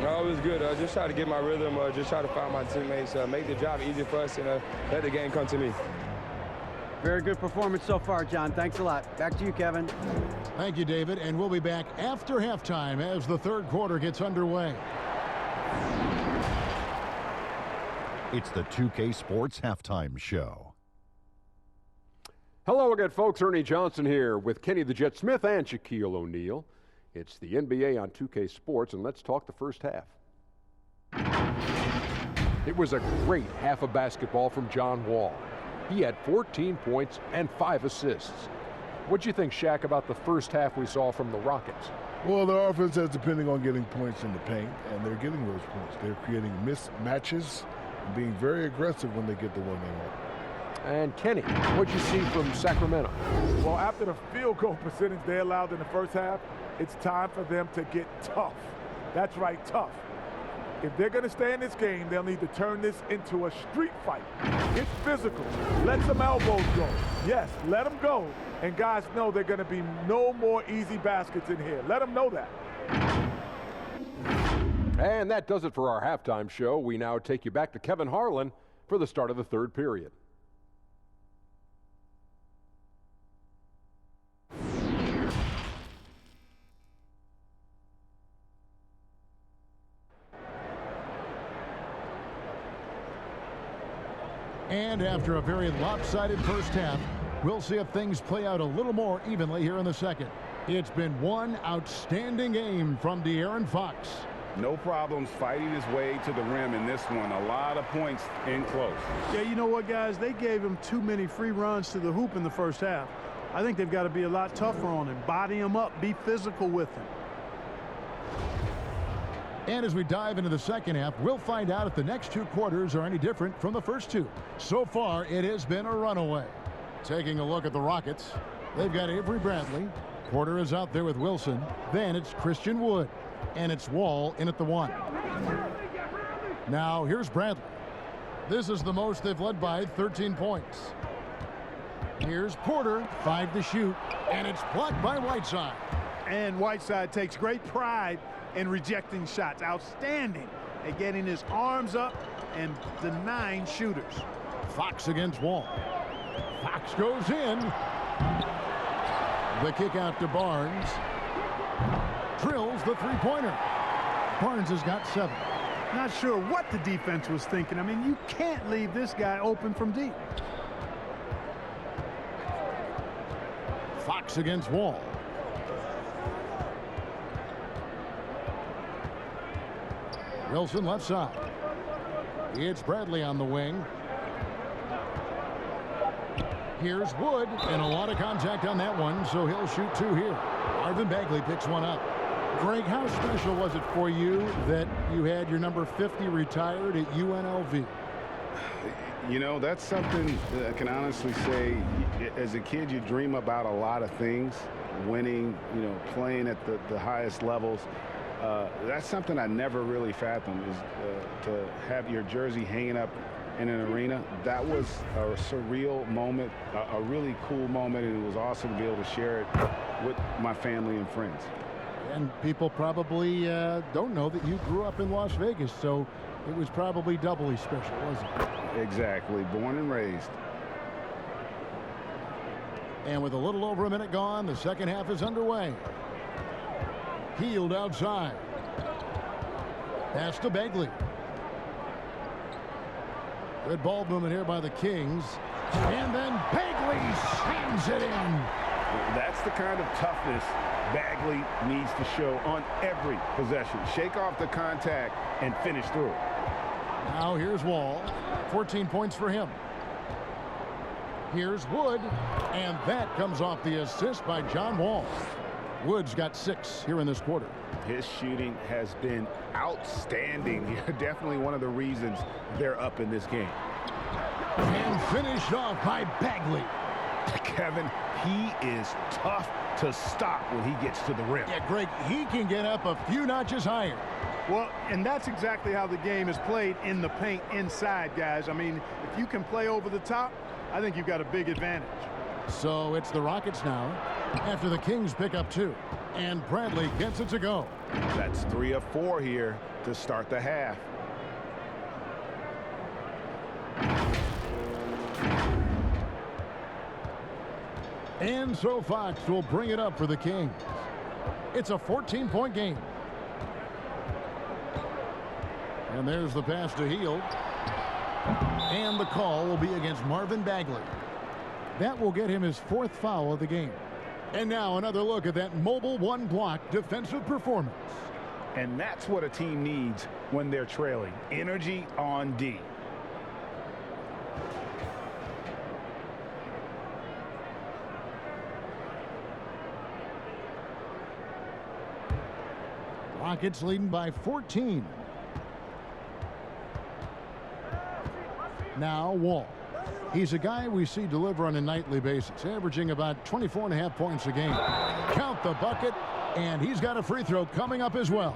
No, it was good. Just try to get my rhythm, just try to find my teammates, make the job easy for us, and let the game come to me. Very good performance so far, John. Thanks a lot. Back to you, Kevin. Thank you, David. And we'll be back after halftime as the third quarter gets underway. It's the 2K Sports Halftime Show. Hello again, folks. Ernie Johnson here with Kenny the Jet Smith and Shaquille O'Neal. It's the NBA on 2K Sports, and let's talk the first half. It was a great half of basketball from John Wall. He had 14 points and 5 assists. What'd you think, Shaq, about the first half we saw from the Rockets? Well, their offense is depending on getting points in the paint, and they're getting those points. They're creating mismatches and being very aggressive when they get the one they want. And Kenny, what'd you see from Sacramento? Well, after the field goal percentage they allowed in the first half, it's time for them to get tough. That's right, tough. If they're going to stay in this game, they'll need to turn this into a street fight. Get physical. Let some elbows go. Yes, let them go. And guys know they're going to be no more easy baskets in here. Let them know that. And that does it for our halftime show. We now take you back to Kevin Harlan for the start of the third period. And after a very lopsided first half, we'll see if things play out a little more evenly here in the second. It's been one outstanding game from De'Aaron Fox. No problems fighting his way to the rim in this one. A lot of points in close. Yeah, you know what, guys? They gave him too many free runs to the hoop in the first half. I think they've got to be a lot tougher on him. Body him up. Be physical with him. And as we dive into the second half, we'll find out if the next two quarters are any different from the first two. So far, it has been a runaway. Taking a look at the Rockets, they've got Avery Bradley. Porter is out there with Wilson. Then it's Christian Wood. And it's Wall in at the 1. Now, here's Bradley. This is the most they've led by, 13 points. Here's Porter, 5 to shoot. And it's blocked by Whiteside. And Whiteside takes great pride in rejecting shots. Outstanding at getting his arms up and denying shooters. Fox against Wall. Fox goes in. The kick out to Barnes. Drills the three-pointer. Barnes has got 7. Not sure what the defense was thinking. I mean, you can't leave this guy open from deep. Fox against Wall. Wilson left side. It's Bradley on the wing. Here's Wood, and a lot of contact on that one, so he'll shoot 2 here. Marvin Bagley picks one up. Greg, how special was it for you that you had your number 50 retired at UNLV? You know, that's something that I can honestly say, as a kid, you dream about a lot of things, winning, you know, playing at the highest levels. That's something I never really fathomed, is to have your jersey hanging up in an arena. That was a surreal moment, a really cool moment, and it was awesome to be able to share it with my family and friends. And people probably don't know that you grew up in Las Vegas, so it was probably doubly special, wasn't it? Exactly. Born and raised. And with a little over a minute gone, the second half is underway. Healed outside. Pass to Bagley. Good ball movement here by the Kings. And then Bagley slams it in. That's the kind of toughness Bagley needs to show on every possession. Shake off the contact and finish through it. Now here's Wall. 14 points for him. Here's Wood. And that comes off the assist by John Wall. Wood's got 6 here in this quarter. His shooting has been outstanding. Definitely one of the reasons they're up in this game. And finished off by Bagley. Kevin, he is tough to stop when he gets to the rim. Yeah, Greg, he can get up a few notches higher. Well, and that's exactly how the game is played in the paint inside, guys. I mean, if you can play over the top, I think you've got a big advantage. So it's the Rockets now after the Kings pick up 2. And Bradley gets it to go. That's 3 of 4 here to start the half. And so Fox will bring it up for the Kings. It's a 14-point game. And there's the pass to Hield. And the call will be against Marvin Bagley. That will get him his 4th foul of the game. And now another look at that mobile one-block defensive performance. And that's what a team needs when they're trailing. Energy on D. Rockets leading by 14. Now Wall. He's a guy we see deliver on a nightly basis, averaging about 24.5 points a game. Count the bucket, and he's got a free throw coming up as well.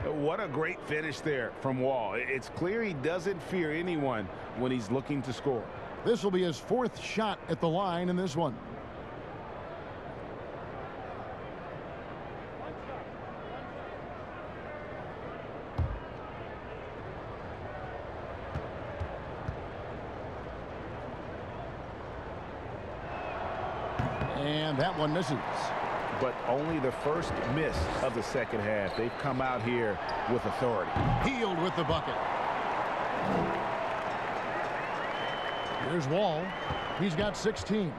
What a great finish there from Wall. It's clear he doesn't fear anyone when he's looking to score. This will be his 4th shot at the line in this one. And that one misses. But only the first miss of the second half. They've come out here with authority. Hield with the bucket. Here's Wall. He's got 16.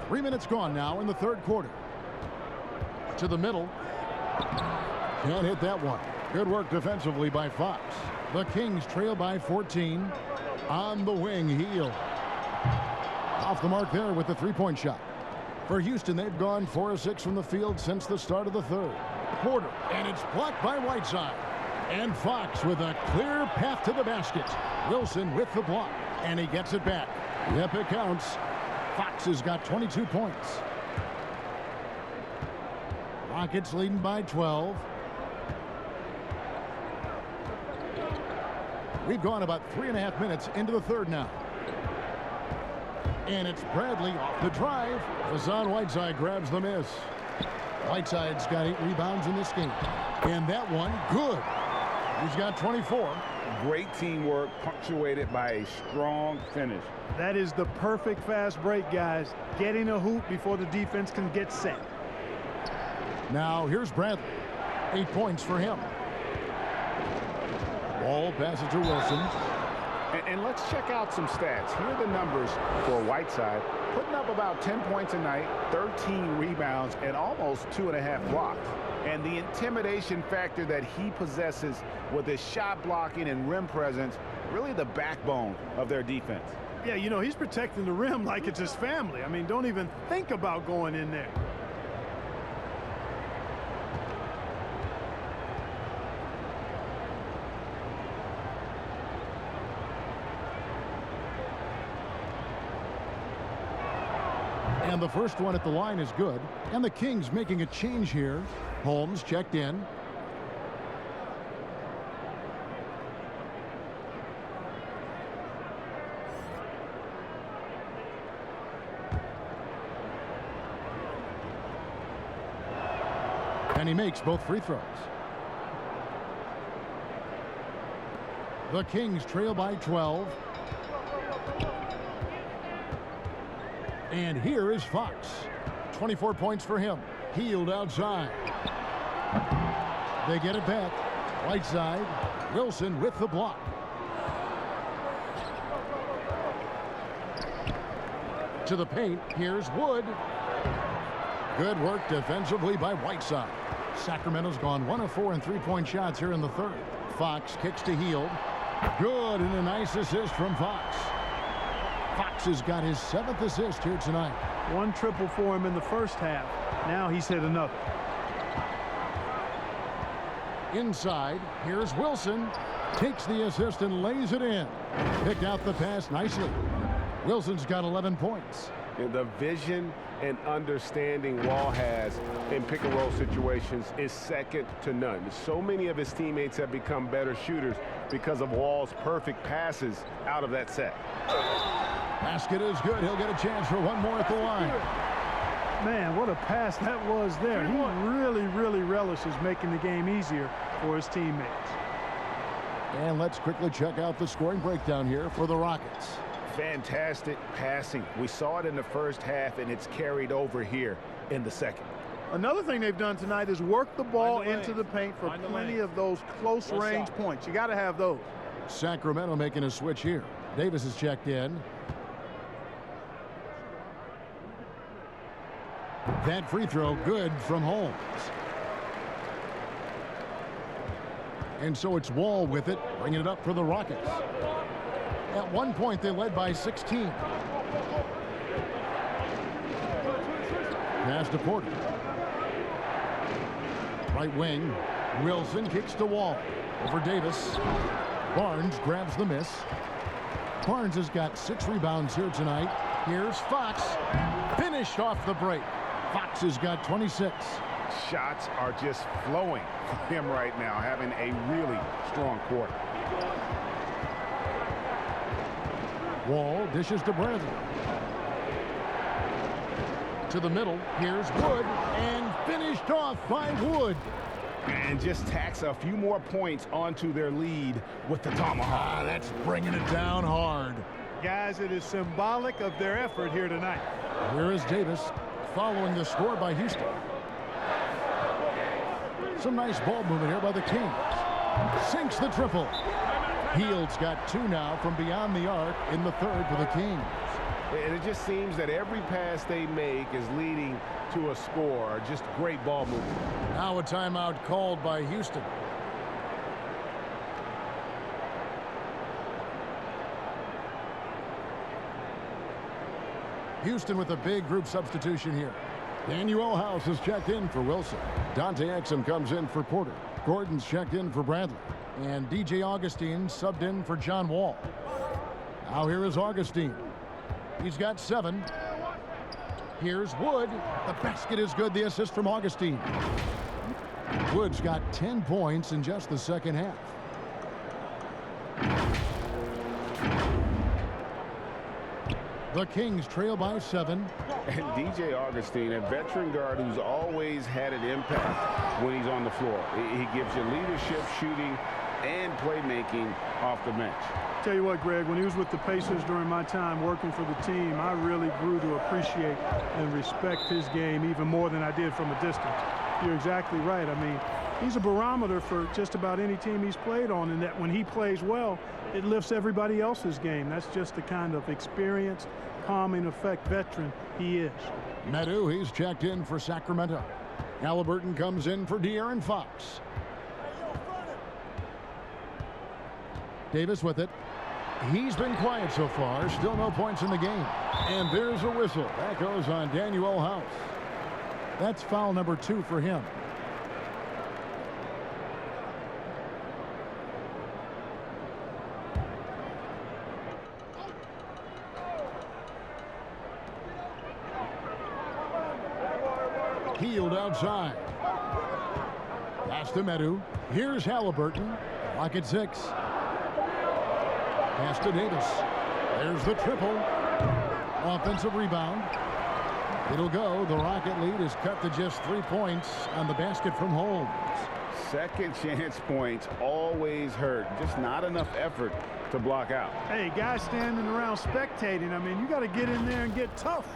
3 minutes gone now in the third quarter. To the middle. Can't hit that one. Good work defensively by Fox. The Kings trail by 14. On the wing, Hield. Off the mark there with the 3-point shot. For Houston, they've gone 4 of 6 from the field since the start of the third. Porter, and it's blocked by Whiteside. And Fox with a clear path to the basket. Wilson with the block, and he gets it back. Yep, it counts. Fox has got 22 points. Rockets leading by 12. We've gone about 3.5 minutes into the third now. And it's Bradley off the drive. Hassan Whiteside grabs the miss. Whiteside's got 8 rebounds in this game. And that one, good. He's got 24. Great teamwork punctuated by a strong finish. That is the perfect fast break, guys. Getting a hoop before the defense can get set. Now here's Bradley. 8 points for him. Ball passes to Wilson. And let's check out some stats. Here are the numbers for Whiteside. Putting up about 10 points a night, 13 rebounds, and almost 2.5 blocks. And the intimidation factor that he possesses with his shot blocking and rim presence, really the backbone of their defense. Yeah, you know, he's protecting the rim like it's his family. I mean, don't even think about going in there. And the first one at the line is good. And the Kings making a change here. Holmes checked in. And he makes both free throws. The Kings trail by 12. And here is Fox. 24 points for him. Healed outside. They get it back. Right side. Wilson with the block. To the paint. Here's Wood. Good work defensively by Whiteside. Sacramento's gone 1 of 4 in three-point shots here in the third. Fox kicks to Hield. Good, and a nice assist from Fox. Fox has got his 7th assist here tonight. 1 triple for him in the first half. Now he's hit another. Inside, here's Wilson. Takes the assist and lays it in. Picked out the pass nicely. Wilson's got 11 points. And the vision and understanding Wall has in pick-and-roll situations is second to none. So many of his teammates have become better shooters because of Wall's perfect passes out of that set. Basket is good. He'll get a chance for one more at the line. Man, what a pass that was there. He really relishes making the game easier for his teammates. And let's quickly check out the scoring breakdown here for the Rockets. Fantastic passing. We saw it in the first half, and it's carried over here in the second. Another thing they've done tonight is work the ball into the paint for plenty of those close-range points. You got to have those. Sacramento making a switch here. Davis is checked in. That free throw good from Holmes. And so it's Wall with it, bringing it up for the Rockets. At one point, they led by 16. Pass to Porter. Right wing. Wilson kicks to Wall. Over Davis. Barnes grabs the miss. Barnes has got 6 rebounds here tonight. Here's Fox. Finished off the break. Fox has got 26. Shots are just flowing for him right now, having a really strong quarter. Wall dishes to Bradley. To the middle. Here's Wood. And finished off by Wood. And just tacks a few more points onto their lead with the tomahawk. That's bringing it down hard. Guys, it is symbolic of their effort here tonight. Here is Davis following the score by Houston. Some nice ball movement here by the Kings. Sinks the triple. Hield's got 2 now from beyond the arc in the third for the Kings. And it just seems that every pass they make is leading to a score. Just great ball movement. Now a timeout called by Houston. Houston with a big group substitution here. Daniel House is checked in for Wilson. Dante Exum comes in for Porter. Gordon's checked in for Bradley. And DJ Augustine subbed in for John Wall. Now here is Augustine. He's got 7. Here's Wood. The basket is good. The assist from Augustine. Wood's got 10 points in just the second half. The Kings trail by 7. And DJ Augustine, a veteran guard who's always had an impact when he's on the floor. He gives you leadership, shooting, and playmaking off the bench. Tell you what, Greg, when he was with the Pacers during my time working for the team, I really grew to appreciate and respect his game even more than I did from a distance. You're exactly right. I mean, he's a barometer for just about any team he's played on, and that when he plays well, it lifts everybody else's game. That's just the kind of experienced, calming effect veteran he is. Medu, he's checked in for Sacramento. Halliburton comes in for De'Aaron Fox. Davis with it. He's been quiet so far. Still no points in the game. And there's a whistle. That goes on Daniel House. That's foul number 2 for him. Hield outside. Pass to Medu. Here's Halliburton. Lock at 6. Pass to Davis. There's the triple. Offensive rebound. It'll go. The Rocket lead is cut to just 3 points on the basket from Holmes. Second chance points always hurt. Just not enough effort to block out. Hey, guys standing around spectating, I mean, you got to get in there and get tough.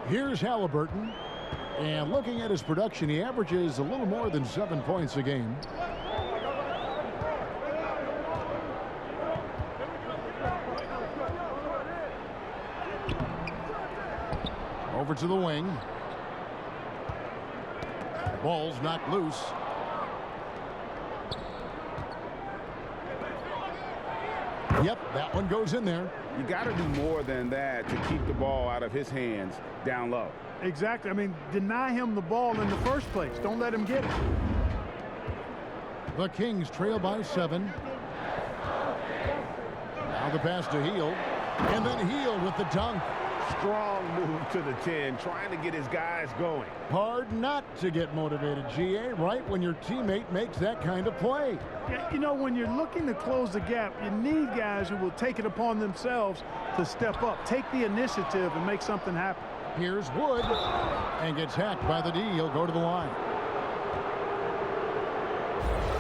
Here's Halliburton. And looking at his production, he averages a little more than 7 points a game. Over to the wing. Ball's knocked loose. Yep, that one goes in there. You got to do more than that to keep the ball out of his hands down low. Exactly. I mean, deny him the ball in the first place. Don't let him get it. The Kings trail by 7. Now the pass to Hield. And then Hield with the dunk. Strong move to the 10, trying to get his guys going. Hard not to get motivated, GA, right when your teammate makes that kind of play. Yeah, you know, when you're looking to close the gap, you need guys who will take it upon themselves to step up, take the initiative, and make something happen. Here's Wood, and gets hacked by the D. He'll go to the line.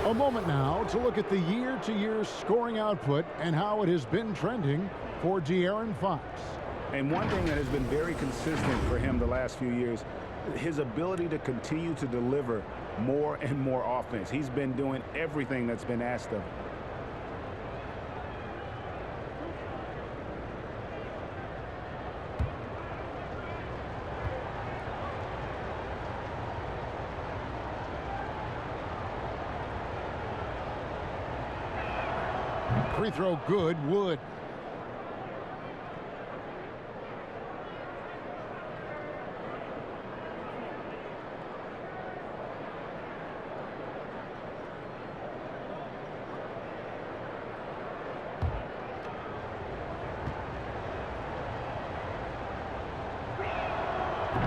A moment now to look at the year-to-year scoring output and how it has been trending for De'Aaron Fox. And one thing that has been very consistent for him the last few years, his ability to continue to deliver more and more offense. He's been doing everything that's been asked of him. Free throw good, Wood.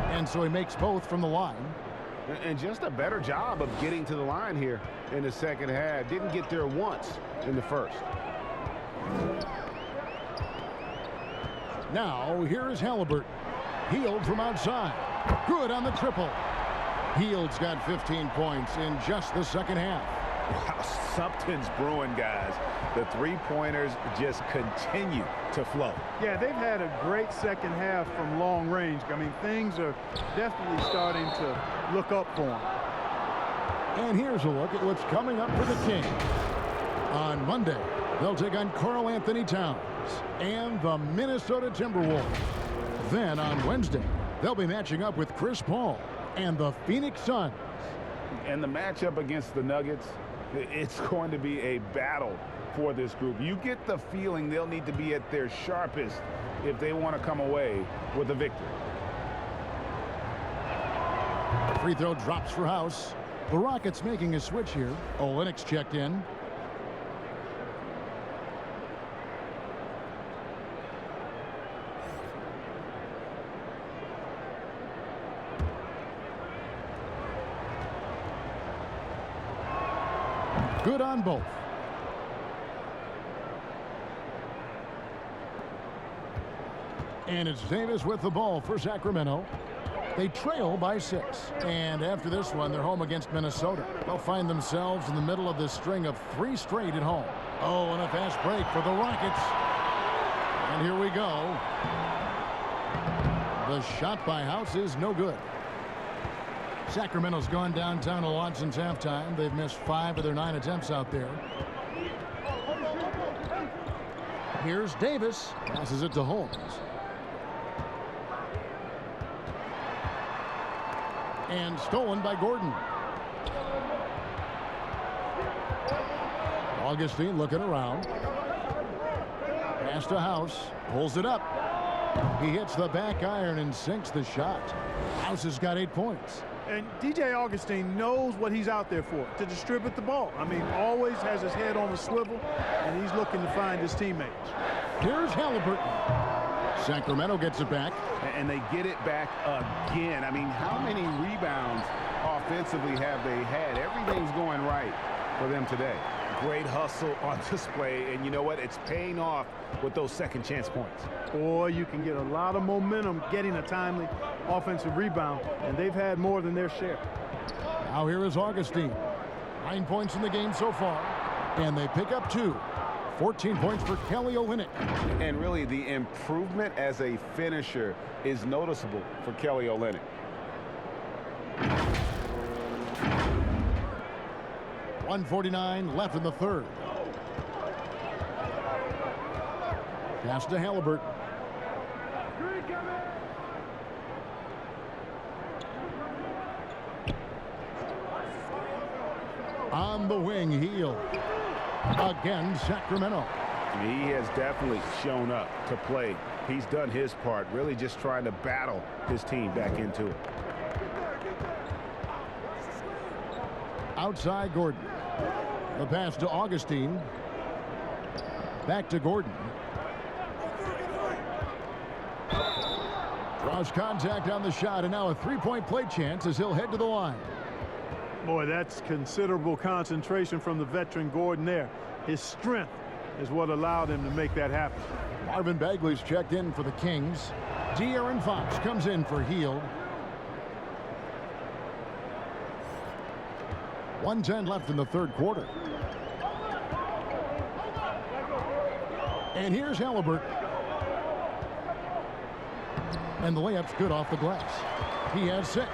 And so he makes both from the line. And just a better job of getting to the line here in the second half. Didn't get there once in the first. Now, here is Halliburton. Hield from outside. Good on the triple. Hield's got 15 points in just the second half. Wow, something's brewing, guys. The three-pointers just continue to flow. Yeah, they've had a great second half from long range. I mean, things are definitely starting to look up for them. And here's a look at what's coming up for the Kings. On Monday, they'll take on Karl Anthony Towns and the Minnesota Timberwolves. Then on Wednesday, they'll be matching up with Chris Paul and the Phoenix Suns. And the matchup against the Nuggets, it's going to be a battle for this group. You get the feeling they'll need to be at their sharpest if they want to come away with a victory. Free throw drops for House. The Rockets making a switch here. Olenek's checked in. Good on both. And it's Davis with the ball for Sacramento. They trail by 6. And after this one, they're home against Minnesota. They'll find themselves in the middle of this string of 3 straight at home. Oh, and a fast break for the Rockets. And here we go. The shot by House is no good. Sacramento's gone downtown a lot since halftime. They've missed 5 of their 9 attempts out there. Here's Davis. Passes it to Holmes. And stolen by Gordon. Augustine looking around. Pass to House. Pulls it up. He hits the back iron and sinks the shot. House has got 8 points. And DJ Augustine knows what he's out there for, to distribute the ball. I mean, always has his head on the swivel, and he's looking to find his teammates. Here's Halliburton. Sacramento gets it back. And they get it back again. I mean, how many rebounds offensively have they had? Everything's going right for them today. Great hustle on display, and you know what? It's paying off with those second chance points. Or you can get a lot of momentum getting a timely offensive rebound, and they've had more than their share. Now here is Augustine. 9 points in the game so far, and they pick up 2. 14 points for Kelly Olynyk. And really, the improvement as a finisher is noticeable for Kelly Olynyk. .149 left in the third. Pass to Halliburton. On the wing, Hield. Again, Sacramento. He has definitely shown up to play. He's done his part, really just trying to battle his team back into it. Outside Gordon. The pass to Augustine. Back to Gordon. Draws contact on the shot, and now a three-point play chance as he'll head to the line. Boy, that's considerable concentration from the veteran Gordon there. His strength is what allowed him to make that happen. Marvin Bagley's checked in for the Kings. De'Aaron Fox comes in for Hield. 1:10 left in the third quarter. And here's Halliburton. And the layup's good off the glass. He has 6.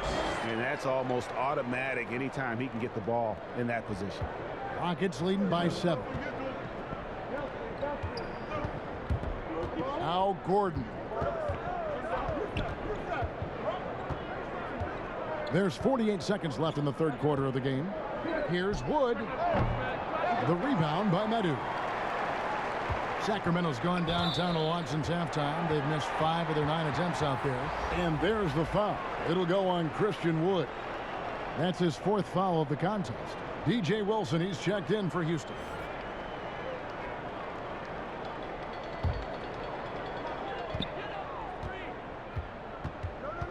And that's almost automatic anytime he can get the ball in that position. Rockets leading by 7. Now Gordon. There's 48 seconds left in the third quarter of the game. Here's Wood. The rebound by Medu. Sacramento's gone downtown a lot since halftime. They've missed 5 of their 9 attempts out there. And there's the foul. It'll go on Christian Wood. That's his 4th foul of the contest. DJ Wilson, he's checked in for Houston.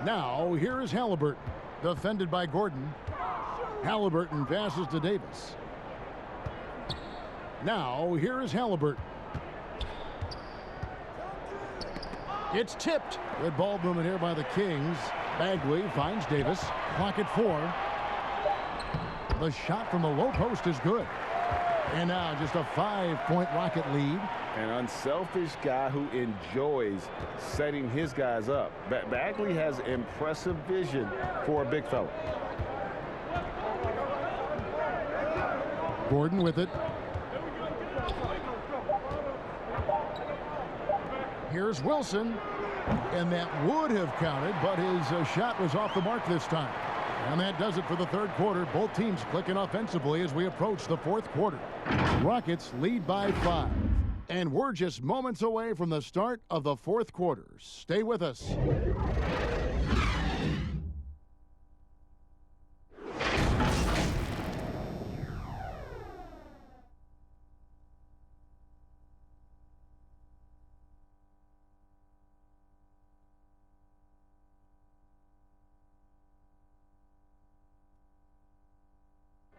Now, here is Halliburton, defended by Gordon. Halliburton passes to Davis. Now, here is Halliburton. It's tipped. Good ball movement here by the Kings. Bagley finds Davis. Clock at 4. The shot from the low post is good. And now just a 5-point Rocket lead. An unselfish guy who enjoys setting his guys up. Bagley has impressive vision for a big fella. Gordon with it. Here's Wilson. And that would have counted, but his shot was off the mark this time. And that does it for the third quarter. Both teams clicking offensively as we approach the fourth quarter. Rockets lead by 5. And we're just moments away from the start of the fourth quarter. Stay with us.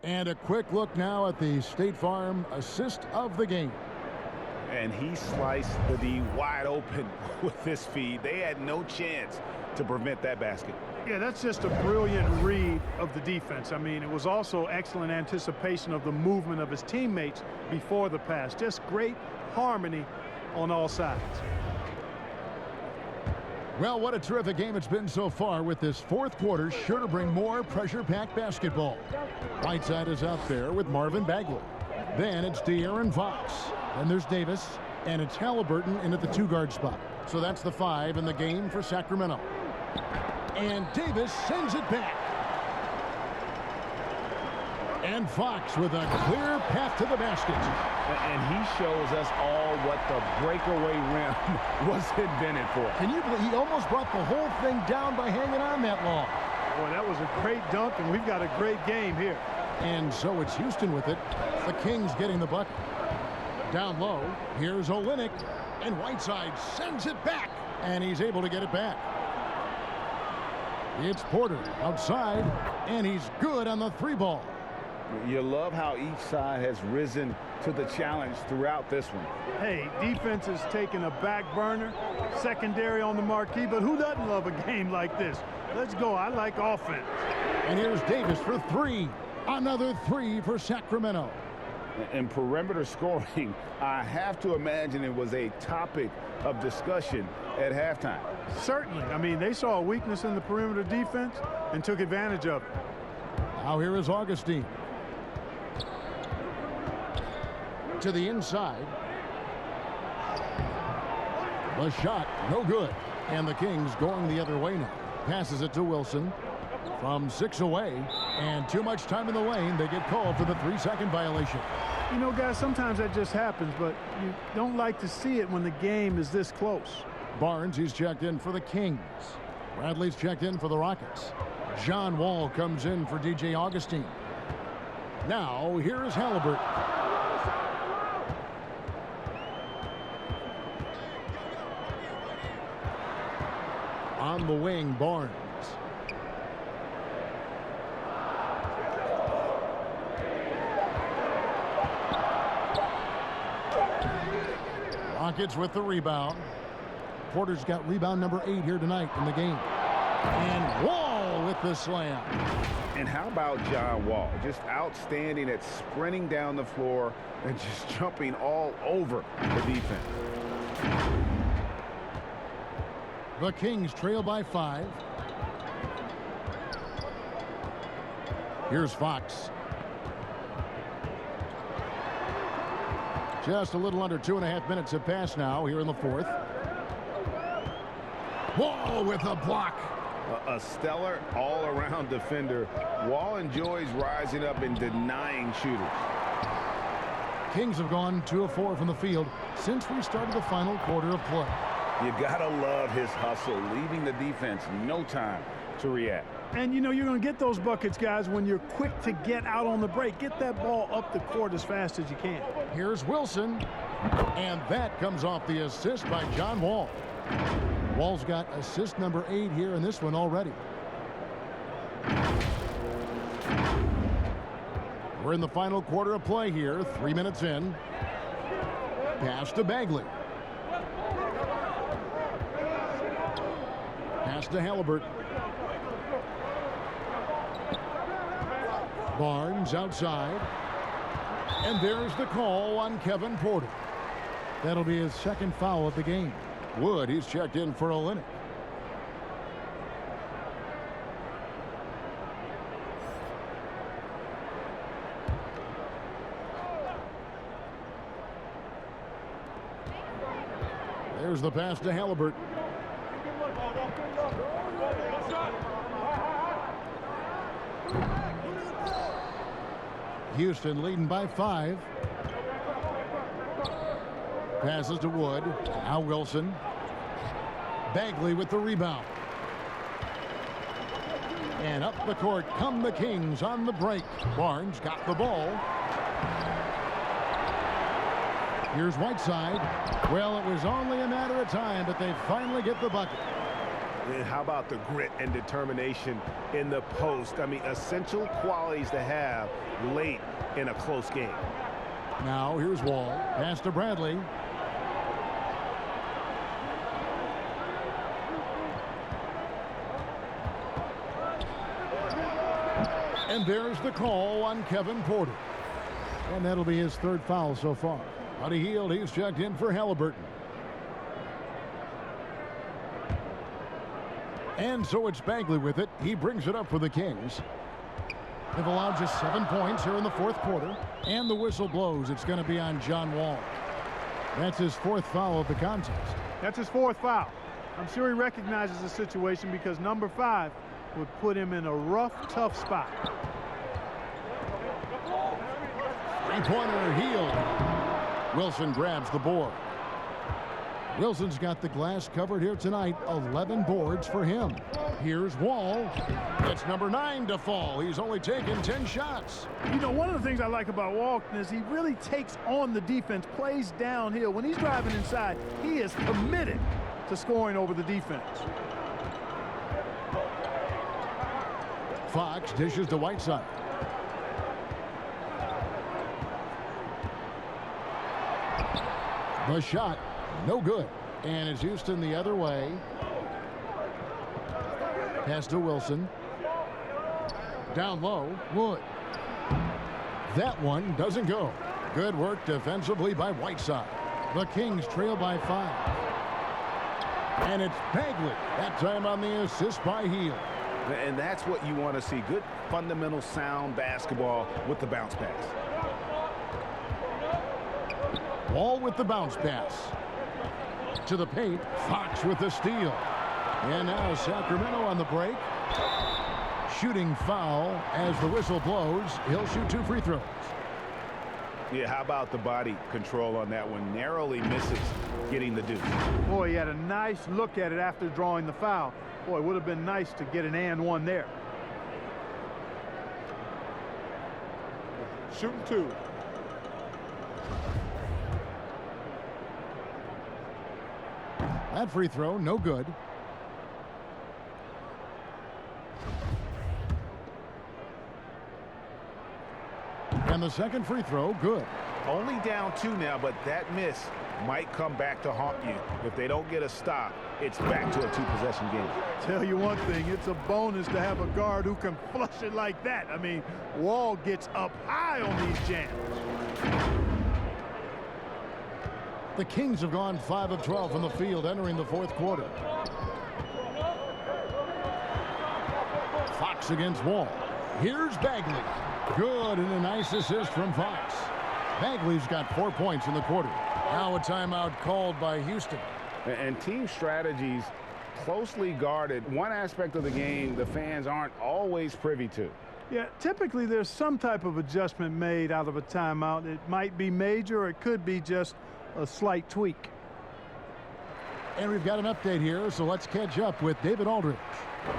And a quick look now at the State Farm assist of the game. And he sliced the D wide open with this feed. They had no chance to prevent that basket. Yeah, that's just a brilliant read of the defense. I mean, it was also excellent anticipation of the movement of his teammates before the pass. Just great harmony on all sides. Well, what a terrific game it's been so far, with this fourth quarter sure to bring more pressure-packed basketball. Whiteside is out there with Marvin Bagley. Then it's De'Aaron Fox. Then there's Davis, and it's Halliburton in at the 2-guard spot. So that's the 5 in the game for Sacramento. And Davis sends it back. And Fox with a clear path to the basket. And he shows us all what the breakaway rim was invented for. Can you believe he almost brought the whole thing down by hanging on that long? Boy, that was a great dunk, and we've got a great game here. And so it's Houston with it. The Kings getting the bucket. Down low, here's Olynyk, and Whiteside sends it back, and he's able to get it back. It's Porter outside, and he's good on the 3 ball. You love how each side has risen to the challenge throughout this one. Hey, defense is taking a back burner, secondary on the marquee, but who doesn't love a game like this? Let's go. I like offense. And here's Davis for three. Another three for Sacramento. In perimeter scoring, I have to imagine it was a topic of discussion at halftime. Certainly. I mean, they saw a weakness in the perimeter defense and took advantage of it. Now here is Augustine. To the inside. The shot, no good. And the Kings going the other way now. Passes it to Wilson. From 6 away, and too much time in the lane. They get called for the 3-second violation. You know, guys, sometimes that just happens, but you don't like to see it when the game is this close. Barnes, he's checked in for the Kings. Bradley's checked in for the Rockets. John Wall comes in for DJ Augustine. Now, here's Halliburton. On the wing, Barnes. Rockets with the rebound. Porter's got rebound number 8 here tonight in the game. And Wall with the slam. And how about John Wall? Just outstanding at sprinting down the floor and just jumping all over the defense. The Kings trail by 5. Here's Fox. Just a little under 2.5 minutes have passed now here in the fourth. Wall with a block. A stellar all-around defender. Wall enjoys rising up and denying shooters. Kings have gone 2 of 4 from the field since we started the final quarter of play. You gotta love his hustle, leaving the defense no time to react. And, you know, you're going to get those buckets, guys, when you're quick to get out on the break. Get that ball up the court as fast as you can. Here's Wilson. And that comes off the assist by John Wall. Wall's got assist number 8 here in this one already. We're in the final quarter of play here. 3 minutes in. Pass to Bagley. Pass to Halliburton. Barnes outside. And there's the call on Kevin Porter. That'll be his second foul of the game. Wood, he's checked in for Olynyk. There's the pass to Halliburton. Houston leading by 5. Passes to Wood. Now Wilson. Bagley with the rebound. And up the court come the Kings on the break. Barnes got the ball. Here's Whiteside. Well, it was only a matter of time, but they finally get the bucket. And how about the grit and determination in the post? I mean, essential qualities to have late in a close game. Now here's Wall. Pass to Bradley. And there's the call on Kevin Porter. And that'll be his 3rd foul so far. Buddy Hield, he's checked in for Halliburton. And so it's Bagley with it. He brings it up for the Kings. They've allowed just 7 points here in the 4th quarter. And the whistle blows. It's going to be on John Wall. That's his 4th foul of the contest. That's his 4th foul. I'm sure he recognizes the situation because number 5 would put him in a rough, tough spot. Three-pointer Hield. Wilson grabs the board. Wilson's got the glass covered here tonight. 11 boards for him. Here's Wall. It's number 9 to fall. He's only taken 10 shots. You know, one of the things I like about Walton is he really takes on the defense, plays downhill. When he's driving inside, he is committed to scoring over the defense. Fox dishes to Whiteside. The shot, no good. And it's Houston the other way. Pass to Wilson. Down low, Wood. That one doesn't go. Good work defensively by Whiteside. The Kings trail by 5. And it's Bagley. That time on the assist by Hield. And that's what you want to see. Good fundamental sound basketball with the bounce pass. Wall with the bounce pass. To the paint. Fox with the steal. And now Sacramento on the break. Shooting foul as the whistle blows. He'll shoot 2 free throws. Yeah, how about the body control on that one? Narrowly misses getting the deuce. Boy, he had a nice look at it after drawing the foul. Boy, it would have been nice to get an and one there. Shooting 2. That free throw, no good. And the second free throw, good. Only down 2 now, but that miss might come back to haunt you. If they don't get a stop, it's back to a 2-possession game. Tell you one thing, it's a bonus to have a guard who can flush it like that. I mean, Wall gets up high on these jams. The Kings have gone 5 of 12 from the field entering the 4th quarter. Fox against Wall. Here's Bagley. Good, and a nice assist from Fox. Bagley's got 4 points in the quarter. Now a timeout called by Houston. And team strategies closely guarded. One aspect of the game the fans aren't always privy to. Yeah, typically there's some type of adjustment made out of a timeout. It might be major, or it could be just a slight tweak. And we've got an update here, so let's catch up with David Aldridge.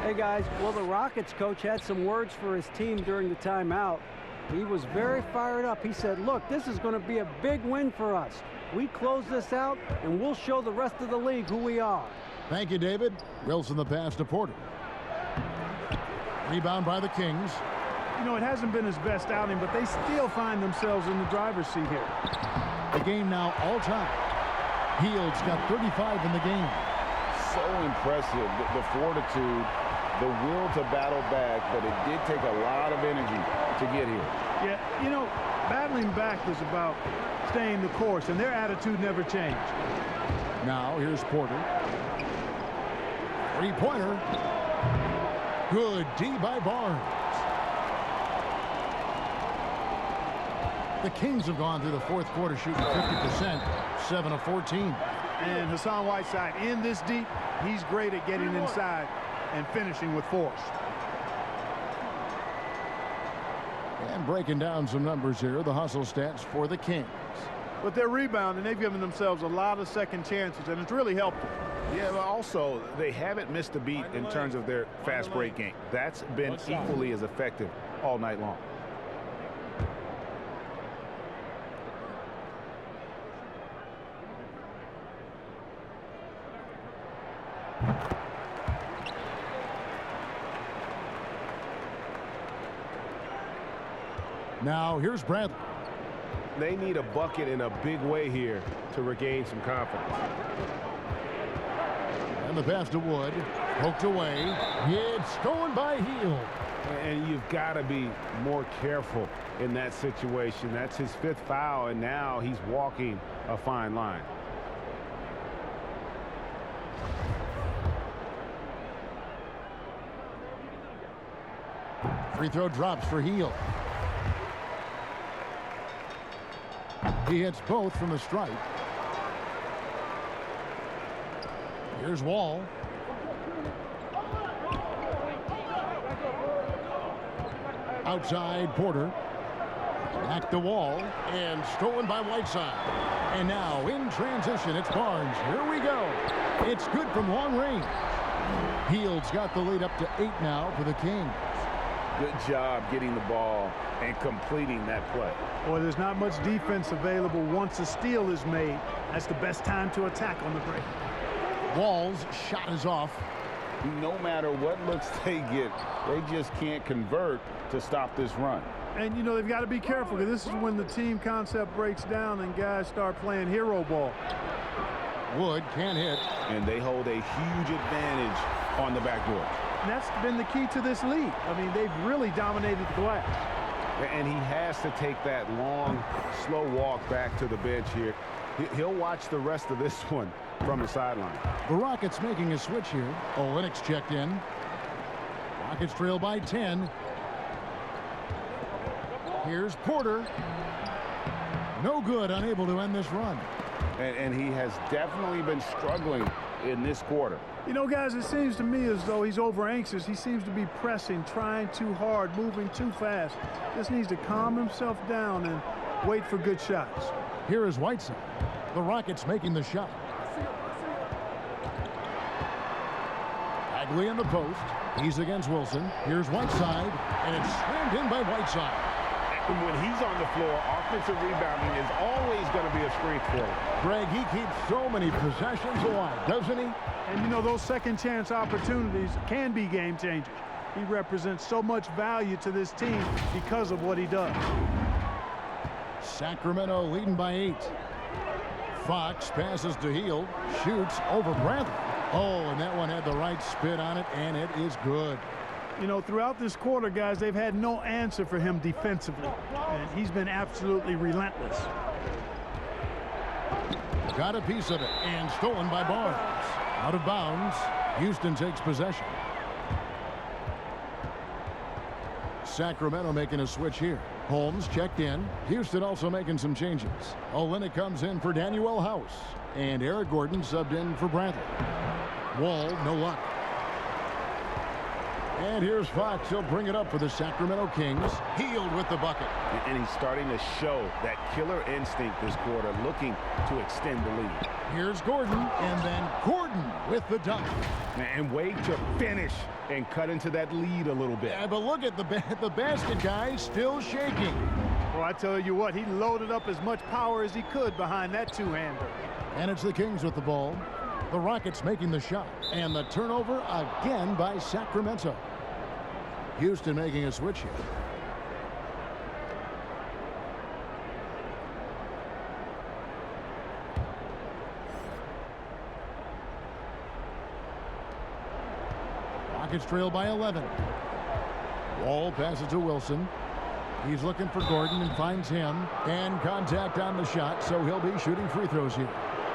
Hey guys, well, the Rockets coach had some words for his team during the timeout. He was very fired up. He said, look, this is going to be a big win for us. We close this out and we'll show the rest of the league who we are. Thank you, David. Wilson the pass to Porter. Rebound by the Kings. You know, it hasn't been his best outing, but they still find themselves in the driver's seat here. The game now all time. Hield's got 35 in the game. So impressive, the fortitude, the will to battle back, but it did take a lot of energy to get here. Yeah, you know, battling back is about staying the course, and their attitude never changed. Now here's Porter. 3-pointer. Good D by Barnes. The Kings have gone through the 4th quarter shooting 50%, 7 of 14. And Hassan Whiteside in this deep, he's great at getting inside and finishing with force. And breaking down some numbers here, the hustle stats for the Kings. But they're rebounding. They've given themselves a lot of second chances, and it's really helped them. Yeah, but also, they haven't missed a beat in terms of their fast break game. That's been equally as effective all night long. Now here's Bradley. They need a bucket in a big way here to regain some confidence. And the pass to Wood. Poked away. It's stolen by Hield. And you've got to be more careful in that situation. That's his 5th foul, and now he's walking a fine line. Free throw drops for Hield. He hits both from the stripe. Here's Wall. Outside Porter. Back to Wall. And stolen by Whiteside. And now in transition, it's Barnes. Here we go. It's good from long range. Hield's got the lead up to 8 now for the Kings. Good job getting the ball and completing that play. Boy, there's not much defense available once a steal is made. That's the best time to attack on the break. Wall's shot is off. No matter what looks they get, they just can't convert to stop this run. And, you know, they've got to be careful, because this is when the team concept breaks down and guys start playing hero ball. Wood can't hit. And they hold a huge advantage on the backboard. And that's been the key to this league. I mean, they've really dominated the glass. And he has to take that long, slow walk back to the bench here. He'll watch the rest of this one from the sideline. The Rockets making a switch here. Olenek's checked in. Rockets trail by 10. Here's Porter. No good, unable to end this run. And he has definitely been struggling in this quarter. You know, guys, it seems to me as though he's over anxious. He seems to be pressing, trying too hard, moving too fast. Just needs to calm himself down and wait for good shots. Here is Whiteside. The Rockets making the shot. Bagley in the post. He's against Wilson. Here's Whiteside, and it's slammed in by Whiteside. And when he's on the floor, offensive rebounding is always going to be a strength for him. Greg, he keeps so many possessions alive, doesn't he? And, you know, those second chance opportunities can be game changers. He represents so much value to this team because of what he does. Sacramento leading by 8. Fox passes to Hield, shoots over Bradley. Oh, and that one had the right spin on it, and it is good. You know, throughout this quarter, guys, they've had no answer for him defensively, and he's been absolutely relentless. Got a piece of it, and stolen by Barnes. Out of bounds. Houston takes possession. Sacramento making a switch here. Holmes checked in. Houston also making some changes. Olynyk comes in for Danuel House, and Eric Gordon subbed in for Bradley. Wall, no luck. And here's Fox. He'll bring it up for the Sacramento Kings. Hield with the bucket. And he's starting to show that killer instinct this quarter, looking to extend the lead. Here's Gordon, and then Gordon with the dunk. And way to finish and cut into that lead a little bit. Yeah, but look at the basket, guys, still shaking. Well, I tell you what, he loaded up as much power as he could behind that two-hander. And it's the Kings with the ball. The Rockets making the shot. And the turnover again by Sacramento. Houston making a switch here. Rockets trail by 11. Wall passes to Wilson. He's looking for Gordon and finds him. And contact on the shot, so he'll be shooting free throws here.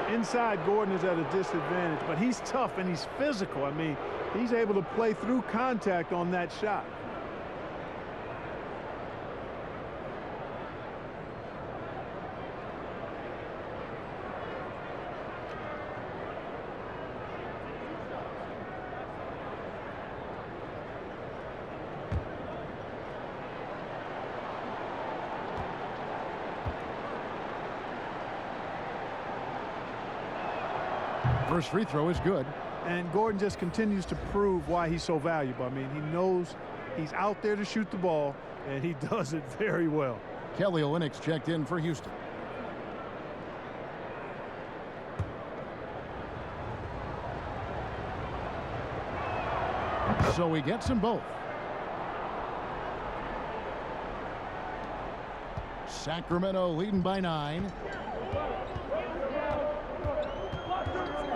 Inside, Gordon is at a disadvantage, but he's tough and he's physical. I mean, he's able to play through contact on that shot. First free throw is good. And Gordon just continues to prove why he's so valuable. I mean, he knows he's out there to shoot the ball, and he does it very well. Kelly Olynyk's checked in for Houston. So he gets them both. Sacramento leading by 9.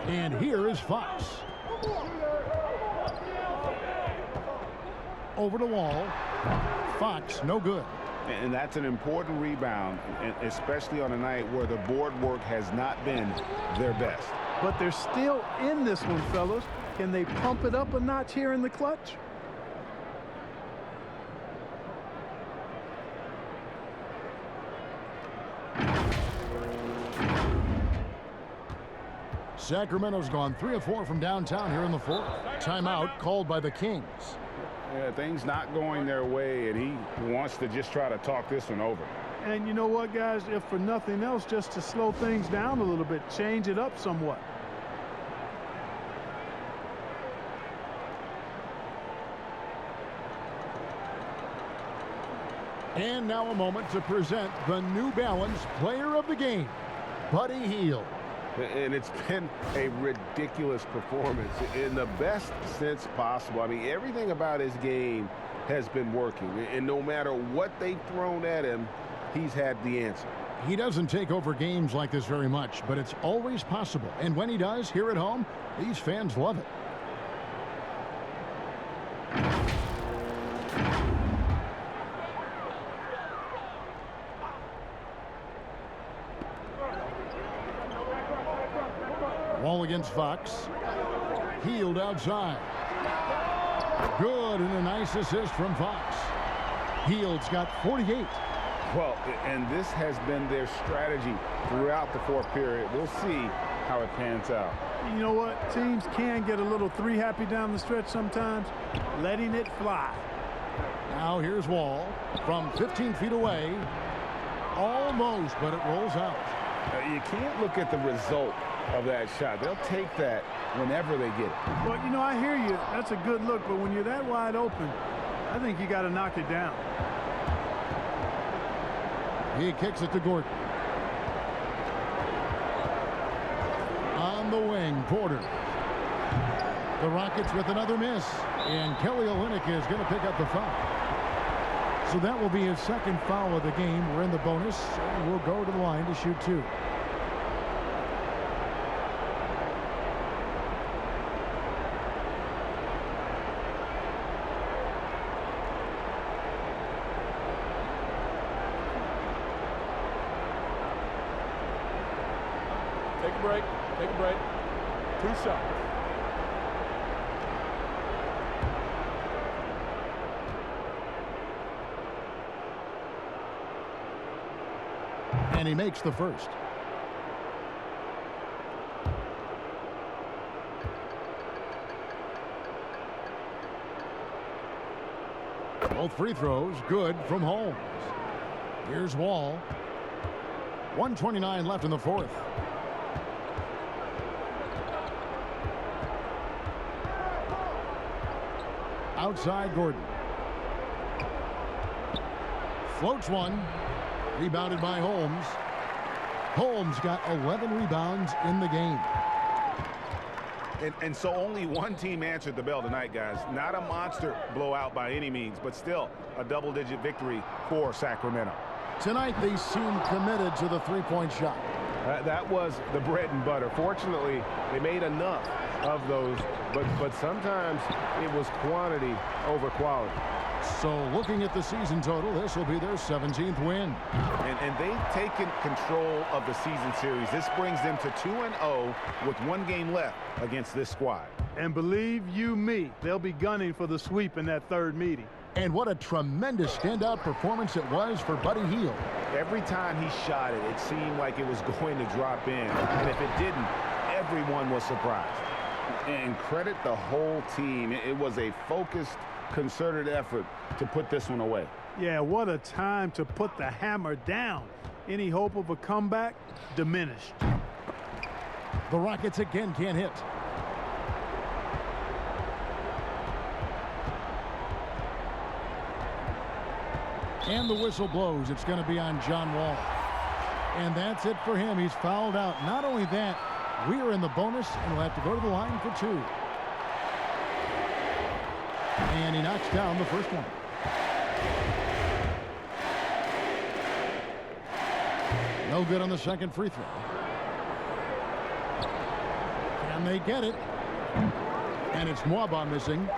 And here is Fox. Over to Wall. Fox, no good. And that's an important rebound, especially on a night where the board work has not been their best. But they're still in this one, fellas. Can they pump it up a notch here in the clutch? Sacramento's gone 3 of 4 from downtown here in the fourth. Timeout called by the Kings. Yeah, things not going their way, and he wants to just try to talk this one over. And you know what, guys? If for nothing else, just to slow things down a little bit, change it up somewhat. And now a moment to present the New Balance Player of the Game, Buddy Hield. And it's been a ridiculous performance in the best sense possible. I mean, everything about his game has been working. And no matter what they've thrown at him, he's had the answer. He doesn't take over games like this very much, but it's always possible. And when he does, here at home, these fans love it. Wall against Fox. Healed outside. Good, and a nice assist from Fox. Heald's got 48. Well, and this has been their strategy throughout the fourth period. We'll see how it pans out. You know what? Teams can get a little three happy down the stretch sometimes, letting it fly. Now here's Wall from 15 feet away. Almost, but it rolls out. You can't look at the result of that shot. They'll take that whenever they get it. Well, you know, I hear you. That's a good look, but when you're that wide open, I think you got to knock it down. He kicks it to Gordon. On the wing, Porter. The Rockets with another miss. And Kelly Olynyk is going to pick up the foul. So that will be his second foul of the game. We're in the bonus, and we'll go to the line to shoot two. Take a break. Take a break. 2 shots. And he makes the first. Both free throws good from Holmes. Here's Wall. 1:29 left in the fourth. Outside Gordon. Floats one. Rebounded by Holmes. Holmes got 11 rebounds in the game. And so only one team answered the bell tonight, guys. Not a monster blowout by any means, but still a double-digit victory for Sacramento. Tonight they seem committed to the three-point shot. That was the bread and butter. Fortunately, they made enough of those, but sometimes it was quantity over quality. So looking at the season total, this will be their 17th win. And they've taken control of the season series. This brings them to 2-0 with 1 game left against this squad. And believe you me, they'll be gunning for the sweep in that third meeting. And what a tremendous standout performance it was for Buddy Hield. Every time he shot it, it seemed like it was going to drop in. And if it didn't, everyone was surprised. And credit the whole team. It was a focused, concerted effort to put this one away. Yeah, what a time to put the hammer down. Any hope of a comeback diminished. The Rockets again can't hit. And the whistle blows. It's going to be on John Wall. And that's it for him. He's fouled out. Not only that, we are in the bonus, and we'll have to go to the line for 2. And he knocks down the first one. No good on the second free throw. Can they get it? And it's Mwaba missing.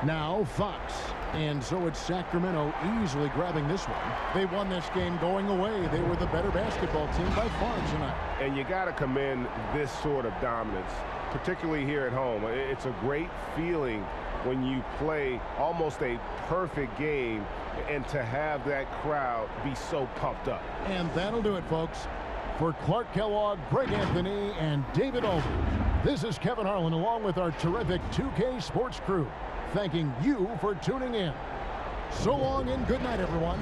Now Fox. And so it's Sacramento easily grabbing this one. They won this game going away. They were the better basketball team by far tonight. And you got to commend this sort of dominance, particularly here at home. It's a great feeling when you play almost a perfect game and to have that crowd be so pumped up. And that'll do it, folks. For Clark Kellogg, Greg Anthony, and David Aldridge, this is Kevin Harlan along with our terrific 2K Sports crew, thanking you for tuning in. So long and good night, everyone.